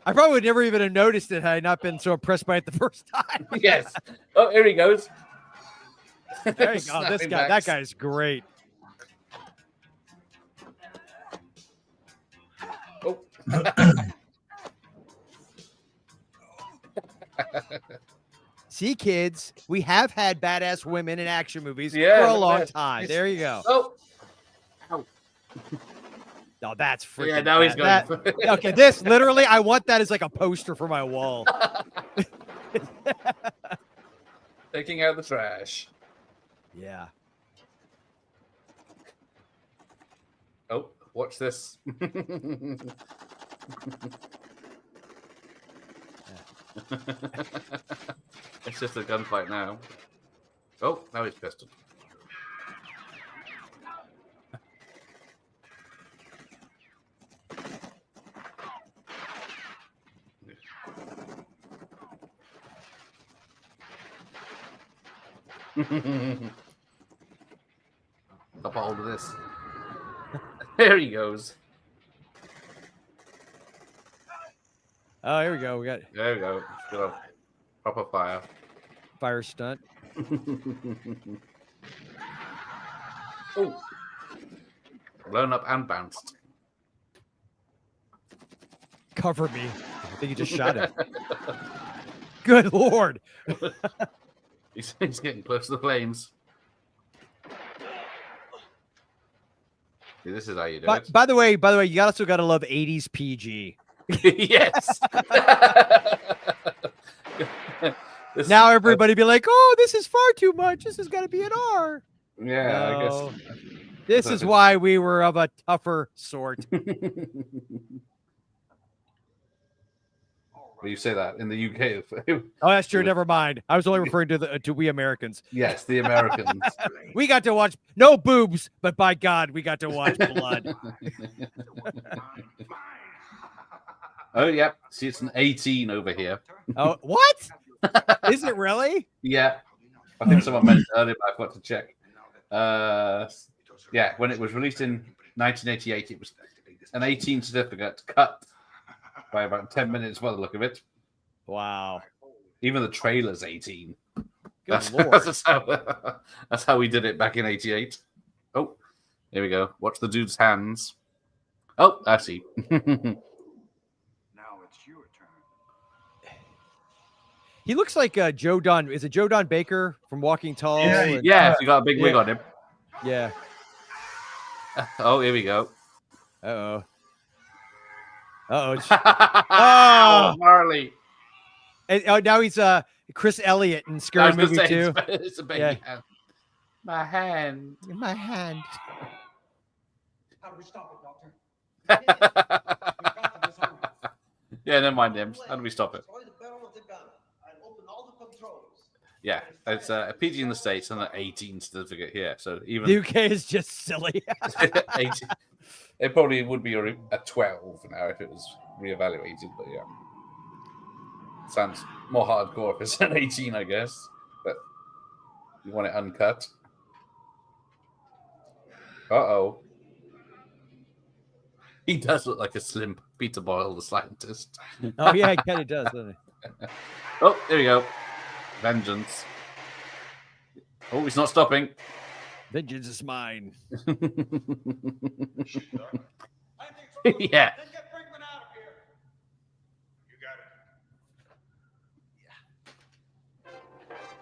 Speaker 3: I probably would never even have noticed it had I not been so impressed by it the first time.
Speaker 2: Yes. Oh, here he goes.
Speaker 3: There you go. This
Speaker 2: Snapping
Speaker 3: guy,
Speaker 2: backs.
Speaker 3: that guy's great.
Speaker 2: Oh.
Speaker 3: See, kids, we have had badass women in action movies
Speaker 2: Yeah,
Speaker 3: for a
Speaker 2: look at
Speaker 3: long
Speaker 2: that.
Speaker 3: time. There you go.
Speaker 2: Oh. Ow.
Speaker 3: No, that's freaking.
Speaker 2: Yeah, now he's
Speaker 3: bad.
Speaker 2: going.
Speaker 3: That- okay, this literally, I want that as like a poster for my wall.
Speaker 2: Taking out the trash.
Speaker 3: Yeah.
Speaker 2: Oh, watch this. It's just a gunfight now. Oh, now he's pistol. hold of this. There he goes.
Speaker 3: Oh, here we go. We got
Speaker 2: There we go. Got a proper fire.
Speaker 3: Fire stunt.
Speaker 2: Oh. Blown up and bounced.
Speaker 3: Cover me. I think he just shot him. Good Lord.
Speaker 2: He's getting close to the flames. See, this is how you do it.
Speaker 3: By the way, you also got to love 80s PG.
Speaker 2: Yes.
Speaker 3: Now everybody be like, oh, this is far too much. This has got to be an R.
Speaker 2: Yeah,
Speaker 3: No.
Speaker 2: I guess.
Speaker 3: This is why we were of a tougher sort.
Speaker 2: Well, you say that in the UK.
Speaker 3: Oh, that's true. Never mind. I was only referring to we Americans.
Speaker 2: Yes, the Americans.
Speaker 3: We got to watch no boobs, but by God, we got to watch blood.
Speaker 2: Oh, yep. See, it's an 18 over here.
Speaker 3: Oh, what? Is it really?
Speaker 2: Yeah. I think someone mentioned earlier, but I forgot to check. Yeah, when it was released in 1988, it was an 18 certificate cut by about 10 minutes by the look of it.
Speaker 3: Wow.
Speaker 2: Even the trailer's 18.
Speaker 3: Good Lord.
Speaker 2: That's how we did it back in 88. Oh, here we go. Watch the dude's hands. Oh, I see.
Speaker 6: Now it's your turn.
Speaker 3: He looks like Joe Don. Is it Joe Don Baker from Walking Tall?
Speaker 4: Yeah,
Speaker 2: Yeah, he got a big wig on him.
Speaker 3: Yeah.
Speaker 2: Oh, here we go.
Speaker 3: Uh-oh. Uh-oh.
Speaker 2: Oh, Marley.
Speaker 3: And, now he's Chris Elliott in Scary Movie 2.
Speaker 2: It's a baby hand. My hand.
Speaker 3: My hand.
Speaker 10: How do we stop it, Doctor?
Speaker 2: Yeah, never mind him. How do we stop it?
Speaker 10: Destroy the barrel of the gun. I'll open all the controls.
Speaker 2: Yeah, it's a PG in the States and an 18 certificate here. So even
Speaker 3: The UK is just silly.
Speaker 2: 18, it probably would be a 12 now if it was reevaluated, but yeah. Sounds more hardcore if it's an 18, I guess. But you want it uncut. Uh-oh. He does look like a slim Peter Boyle, the scientist.
Speaker 3: Oh, yeah, he kind of does, doesn't he?
Speaker 2: Oh, there we go. Vengeance. Oh, he's not stopping.
Speaker 3: Vengeance is mine.
Speaker 2: Yeah.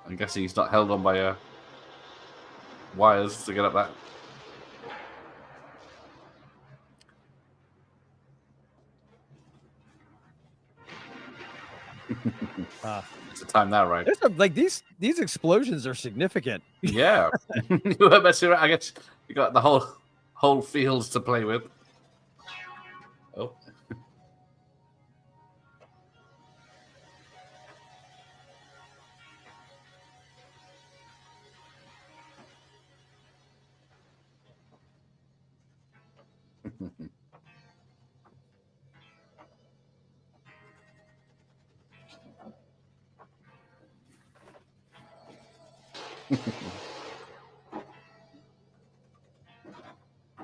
Speaker 2: I'm guessing he's not held on by wires to get up that. It's a time now, right?
Speaker 3: There's some, like these explosions are significant.
Speaker 2: Yeah. You weren't messing around. I guess you got the whole fields to play with. Oh.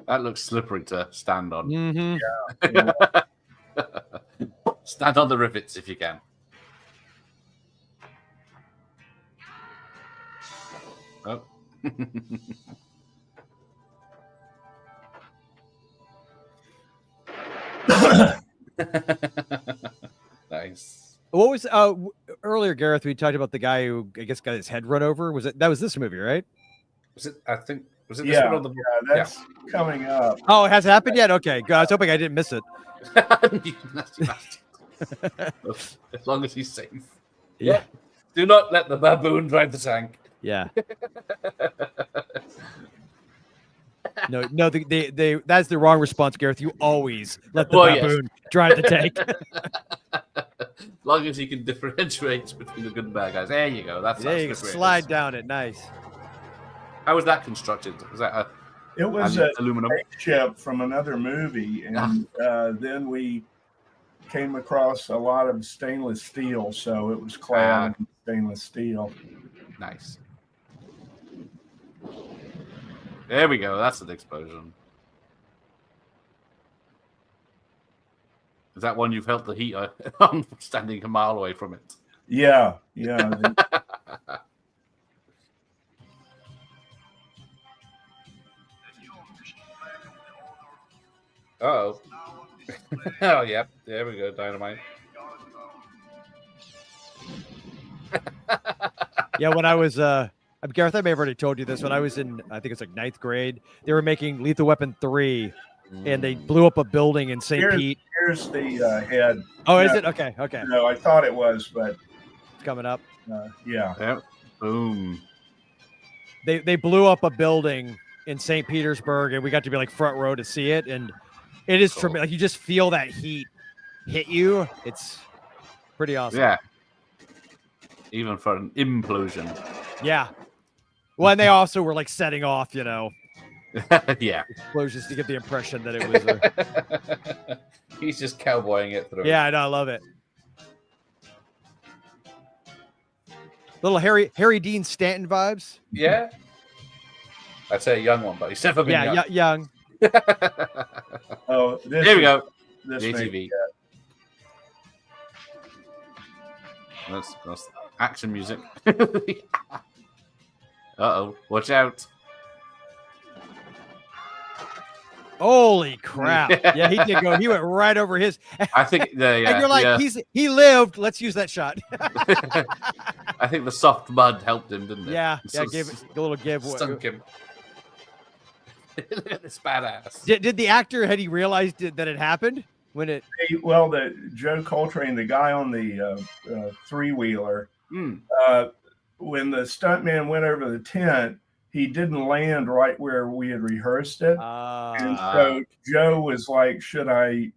Speaker 2: That looks slippery to stand on.
Speaker 3: Mm-hmm.
Speaker 4: Yeah.
Speaker 2: Stand on the rivets if you can. Oh. Nice.
Speaker 3: What was earlier, Gareth? We talked about the guy who I guess got his head run over. That was this movie, right?
Speaker 2: Was it? I think was it this one or the?
Speaker 4: Yeah, that's coming up.
Speaker 3: Oh, it hasn't happened yet. Okay, good. I was hoping I didn't miss it.
Speaker 2: As long as he's safe.
Speaker 3: Yeah.
Speaker 2: Do not let the baboon drive the tank.
Speaker 3: Yeah. No, they that's the wrong response, Gareth. You always let the baboon drive the tank.
Speaker 2: As long as he can differentiate between the good and bad guys. There you go. That's
Speaker 3: there you go. Slide down it. Nice.
Speaker 2: How was that constructed? Was that
Speaker 4: it was an
Speaker 2: aluminum
Speaker 4: ship from another movie, and then we came across a lot of stainless steel, so it was clad in stainless steel.
Speaker 2: Nice. There we go. That's an explosion. Is that one you've felt the heat on standing a mile away from it?
Speaker 4: Yeah.
Speaker 2: Oh. Oh, yep. There we go. Dynamite.
Speaker 3: Yeah, when I was Gareth, I may have already told you this. When I was in, I think it's like 9th grade, they were making Lethal Weapon 3, and they blew up a building in St. Pete.
Speaker 4: Here's the head.
Speaker 3: Oh, is it? Okay.
Speaker 4: No, I thought it was, but
Speaker 3: it's coming up.
Speaker 4: Yeah.
Speaker 2: Yep. Boom.
Speaker 3: They blew up a building in St. Petersburg, and we got to be like front row to see it, and it is tremendous. Like you just feel that heat hit you. It's pretty awesome.
Speaker 2: Yeah. Even for an implosion.
Speaker 3: Yeah. Well, and they also were like setting off,
Speaker 2: Yeah.
Speaker 3: explosions to get the impression that it was.
Speaker 2: He's just cowboying it through.
Speaker 3: Yeah, I know. I love it. Little Harry Dean Stanton vibes.
Speaker 2: Yeah. I'd say a young one, but he's definitely
Speaker 3: young.
Speaker 4: Oh,
Speaker 2: there we go.
Speaker 4: This
Speaker 2: JTV. That's action music. Uh-oh. Watch out.
Speaker 3: Holy crap. Yeah, he did go. He went right over his.
Speaker 2: I think
Speaker 3: and you're like, he lived. Let's use that shot.
Speaker 2: I think the soft mud helped him, didn't it?
Speaker 3: Yeah, gave it a little give.
Speaker 2: Stunk him. Look at this badass.
Speaker 3: Did the actor, had he realized that it happened? When it
Speaker 4: well, the Joe Coltrane, the guy on the three-wheeler, when the stuntman went over the tent, he didn't land right where we had rehearsed it. And so Joe was like, should I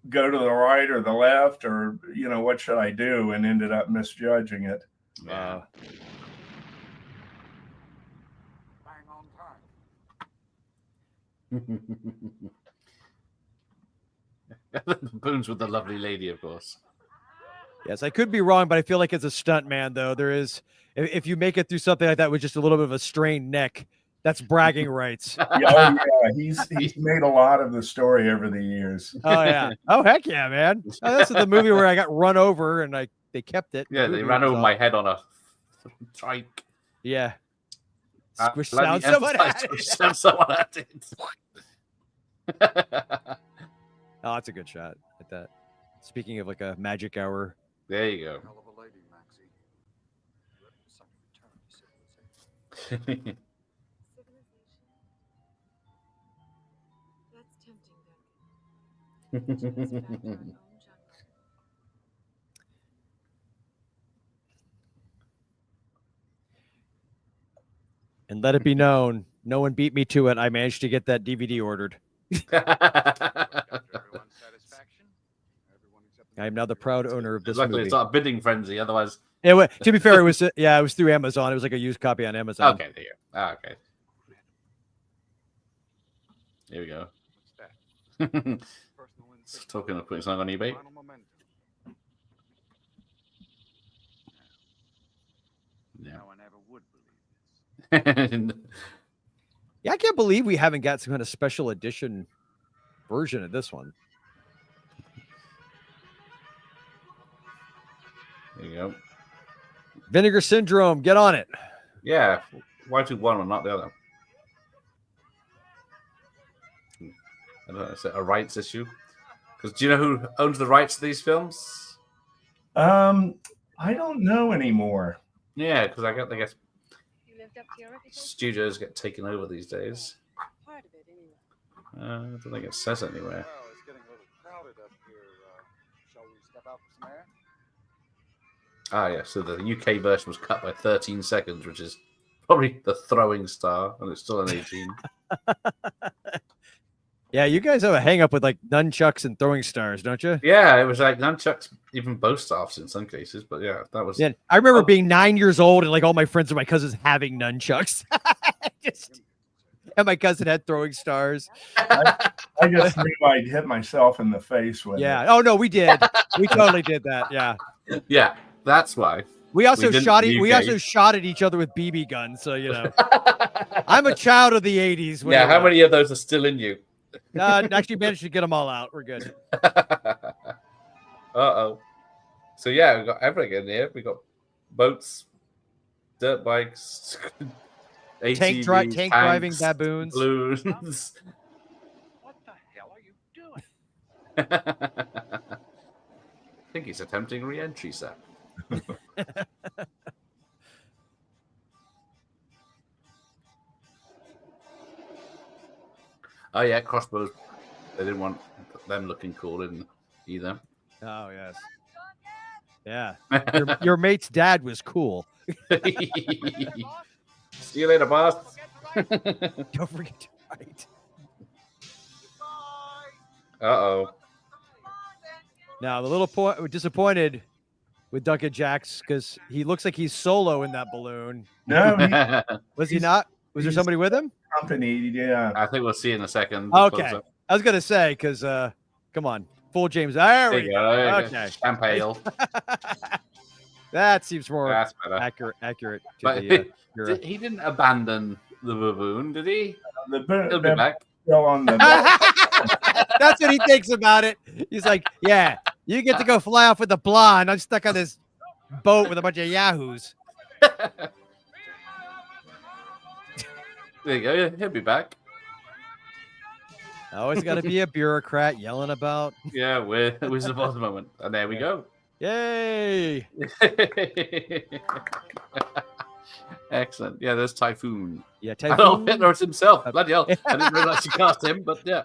Speaker 4: go to the right or the left, or, what should I do? And ended up misjudging it.
Speaker 2: Yeah.
Speaker 8: Bang on time.
Speaker 2: Boons with the lovely lady, of course.
Speaker 3: Yes, I could be wrong, but I feel like as a stunt man, though, there is, if you make it through something like that with just a little bit of a strained neck, that's bragging rights.
Speaker 4: Yeah, he's made a lot of the story over the years.
Speaker 3: Oh yeah. Oh heck yeah, man. Oh, that's the movie where I got run over and they kept it.
Speaker 2: Yeah, they ran over my head on a trike.
Speaker 3: Yeah. Squish
Speaker 2: sound someone at it.
Speaker 3: Oh, that's a good shot at that. Speaking of like a magic hour.
Speaker 2: There you go.
Speaker 8: Hell of a lady, Maxie.
Speaker 9: That's tempting,
Speaker 3: And let it be known, no one beat me to it. I managed to get that DVD ordered. I am now the proud owner of this
Speaker 2: Luckily,
Speaker 3: movie.
Speaker 2: it's not a bidding frenzy. Otherwise,
Speaker 3: to be fair, it was through Amazon. It was like a used copy on Amazon.
Speaker 2: Okay, there you go. Okay. Here we go. Talking of putting something on eBay. Yeah.
Speaker 8: No one ever would believe this.
Speaker 3: Yeah, I can't believe we haven't got some kind of special edition version of this one.
Speaker 2: There you go.
Speaker 3: Vinegar Syndrome, get on it.
Speaker 2: Yeah. Why do one and not the other? I don't know. Is it a rights issue? Because do you know who owns the rights to these films?
Speaker 4: I don't know anymore.
Speaker 2: Yeah, because I guess studios get taken over these days. I don't think it says anywhere.
Speaker 8: Well, it's getting a little crowded up here. Shall we step out for some air?
Speaker 2: Ah, yeah. So the UK version was cut by 13 seconds, which is probably the throwing star, and it's still an 18.
Speaker 3: Yeah, you guys have a hang up with like nunchucks and throwing stars, don't you?
Speaker 2: Yeah, it was like nunchucks, even bow staffs in some cases. But yeah, that was.
Speaker 3: Yeah, I remember being 9 years old and like all my friends and my cousins having nunchucks. And my cousin had throwing stars.
Speaker 4: I just knew I'd hit myself in the face with it.
Speaker 3: Oh no, we did. We totally did that. Yeah.
Speaker 2: Yeah, that's why.
Speaker 3: We also
Speaker 2: didn't
Speaker 3: shot
Speaker 2: in
Speaker 3: it.
Speaker 2: the
Speaker 3: We
Speaker 2: UK.
Speaker 3: also shot at each other with BB guns. So I'm a child of the '80s.
Speaker 2: Yeah, how many of those are still in you?
Speaker 3: Actually managed to get them all out. We're good.
Speaker 2: Uh-oh. So yeah, we got everything in here. We got boats, dirt bikes, ATVs,
Speaker 3: Tank driving
Speaker 2: tanks,
Speaker 3: baboons.
Speaker 2: balloons.
Speaker 8: What the hell are you doing?
Speaker 2: I think he's attempting re-entry, sir. Oh yeah, crossbows. They didn't want them looking cool in either.
Speaker 3: Oh yes. Yeah. Your mate's dad was cool.
Speaker 2: See you later, boss.
Speaker 3: Don't forget to write.
Speaker 2: Uh-oh.
Speaker 3: Now the little disappointed with Duncan Jacks because he looks like he's solo in that balloon.
Speaker 4: No,
Speaker 3: was he not? Was there somebody with him?
Speaker 4: Accompanied, yeah.
Speaker 2: I think we'll see in a second.
Speaker 3: Okay. I was gonna say because come on, full James. There we go. Okay.
Speaker 2: Champagne.
Speaker 3: That seems more
Speaker 2: That's better.
Speaker 3: accurate. To
Speaker 2: But
Speaker 3: the,
Speaker 2: he didn't abandon the baboon, did he?
Speaker 4: He'll
Speaker 2: be back.
Speaker 4: Still on the.
Speaker 3: That's what he thinks about it. He's like, yeah, you get to go fly off with the blonde. I'm stuck on this boat with a bunch of yahoos.
Speaker 2: There you go. He'll be back.
Speaker 3: Always got to be a bureaucrat yelling about.
Speaker 2: Yeah, Wizard of Oz moment. And there we go.
Speaker 3: Yay!
Speaker 2: Excellent. Yeah, there's Typhoon.
Speaker 3: Yeah, Typhoon.
Speaker 2: Adolf Hitler himself. Bloody hell. I didn't realize you cast him, but yeah.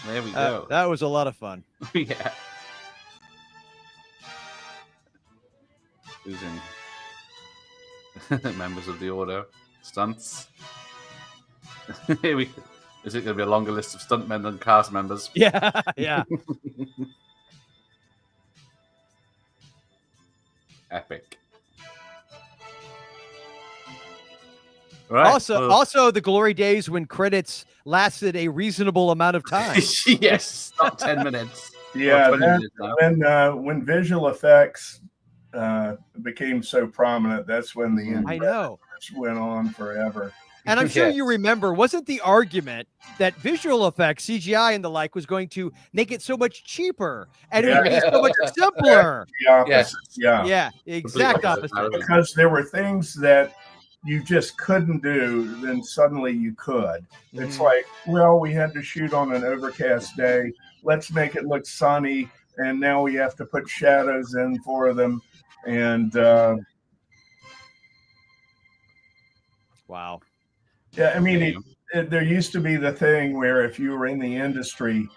Speaker 2: There we go.
Speaker 3: That was a lot of fun.
Speaker 2: Yeah. Using members of the Order. Stunts. Here we go. Is it going to be a longer list of stuntmen than cast members?
Speaker 3: Yeah, yeah.
Speaker 2: Epic. Right.
Speaker 3: Also, the glory days when credits lasted a reasonable amount of time.
Speaker 2: Yes, not 10 minutes.
Speaker 4: Yeah, when visual effects became so prominent, that's when the
Speaker 3: I know
Speaker 4: went on forever.
Speaker 3: And I'm sure you remember, wasn't the argument that visual effects, CGI and the like, was going to make it so much cheaper and it would be so much simpler? Yeah, exact opposite.
Speaker 4: Because there were things that you just couldn't do, then suddenly you could. It's like, well, we had to shoot on an overcast day. Let's make it look sunny, and now we have to put shadows in for them. And
Speaker 3: wow.
Speaker 4: Yeah, I mean, there used to be the thing where if you were in the industry,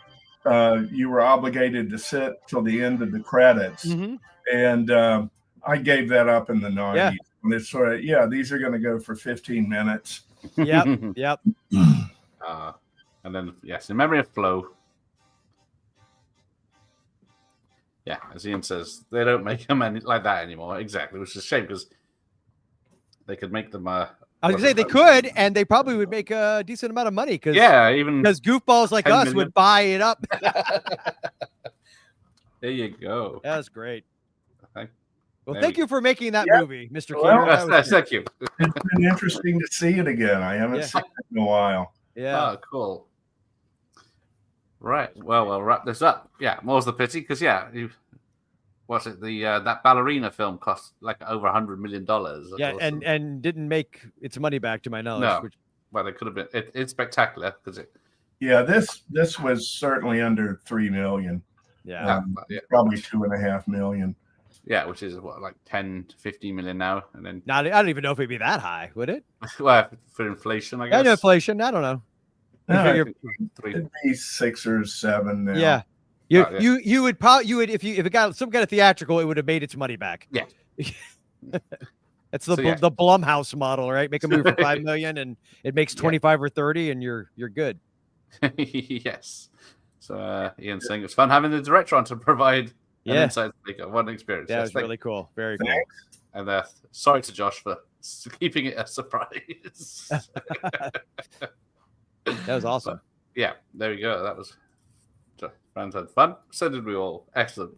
Speaker 4: you were obligated to sit till the end of the credits. And I gave that up in the 90s.
Speaker 3: Yeah.
Speaker 4: And it's sort of, these are going to go for 15 minutes.
Speaker 3: Yep.
Speaker 2: And then, yes, in memory of Flo. Yeah, as Ian says, they don't make them like that anymore. Exactly, which is a shame because they could make them.
Speaker 3: I was gonna say they could, and they probably would make a decent amount of money because because goofballs like us would buy it up.
Speaker 2: There you go.
Speaker 3: That's great.
Speaker 2: Well,
Speaker 3: thank you for making that movie, Mr.
Speaker 2: Keeter. Thank you.
Speaker 4: It's been interesting to see it again. I haven't seen it in a while.
Speaker 3: Yeah.
Speaker 2: Oh, cool. Right. Well, we'll wrap this up. Yeah, more's the pity because what's it? The that ballerina film cost like over $100 million.
Speaker 3: Yeah, and didn't make its money back to my knowledge.
Speaker 2: No. Well, it could have been. It's spectacular because it.
Speaker 4: Yeah, this was certainly under $3 million.
Speaker 3: Yeah,
Speaker 4: probably $2.5 million.
Speaker 2: Yeah, which is what, like 10 to 15 million now, and then.
Speaker 3: I don't even know if it'd be that high, would it?
Speaker 2: Well, for inflation, I guess.
Speaker 3: Yeah, no inflation. I don't know.
Speaker 4: It'd be 6 or 7 now.
Speaker 3: Yeah. You would if it got some kind of theatrical, it would have made its money back.
Speaker 2: Yeah.
Speaker 3: That's the Blumhouse model, right? Make a movie for $5 million and it makes 25 or 30 and you're good.
Speaker 2: Yes. So Ian's saying it's fun having the director on to provide an insight to one experience.
Speaker 3: That was really cool. Very cool.
Speaker 2: And sorry to Josh for keeping it a surprise.
Speaker 3: That was awesome.
Speaker 2: Yeah, there we go. That was friends had fun. So did we all. Excellent.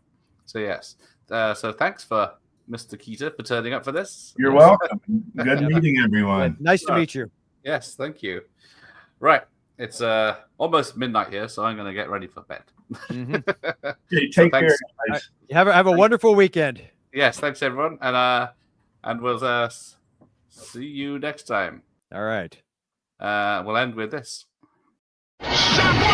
Speaker 2: So yes. So thanks for Mr. Keeter for turning up for this.
Speaker 4: You're welcome. Good meeting everyone.
Speaker 3: Nice to meet you.
Speaker 2: Yes, thank you. Right. It's almost midnight here, so I'm going to get ready for bed.
Speaker 4: Okay, take care, guys.
Speaker 3: Have a wonderful weekend.
Speaker 2: Yes, thanks everyone, and we'll see you next time.
Speaker 3: All right.
Speaker 2: We'll end with this.
Speaker 5: Stop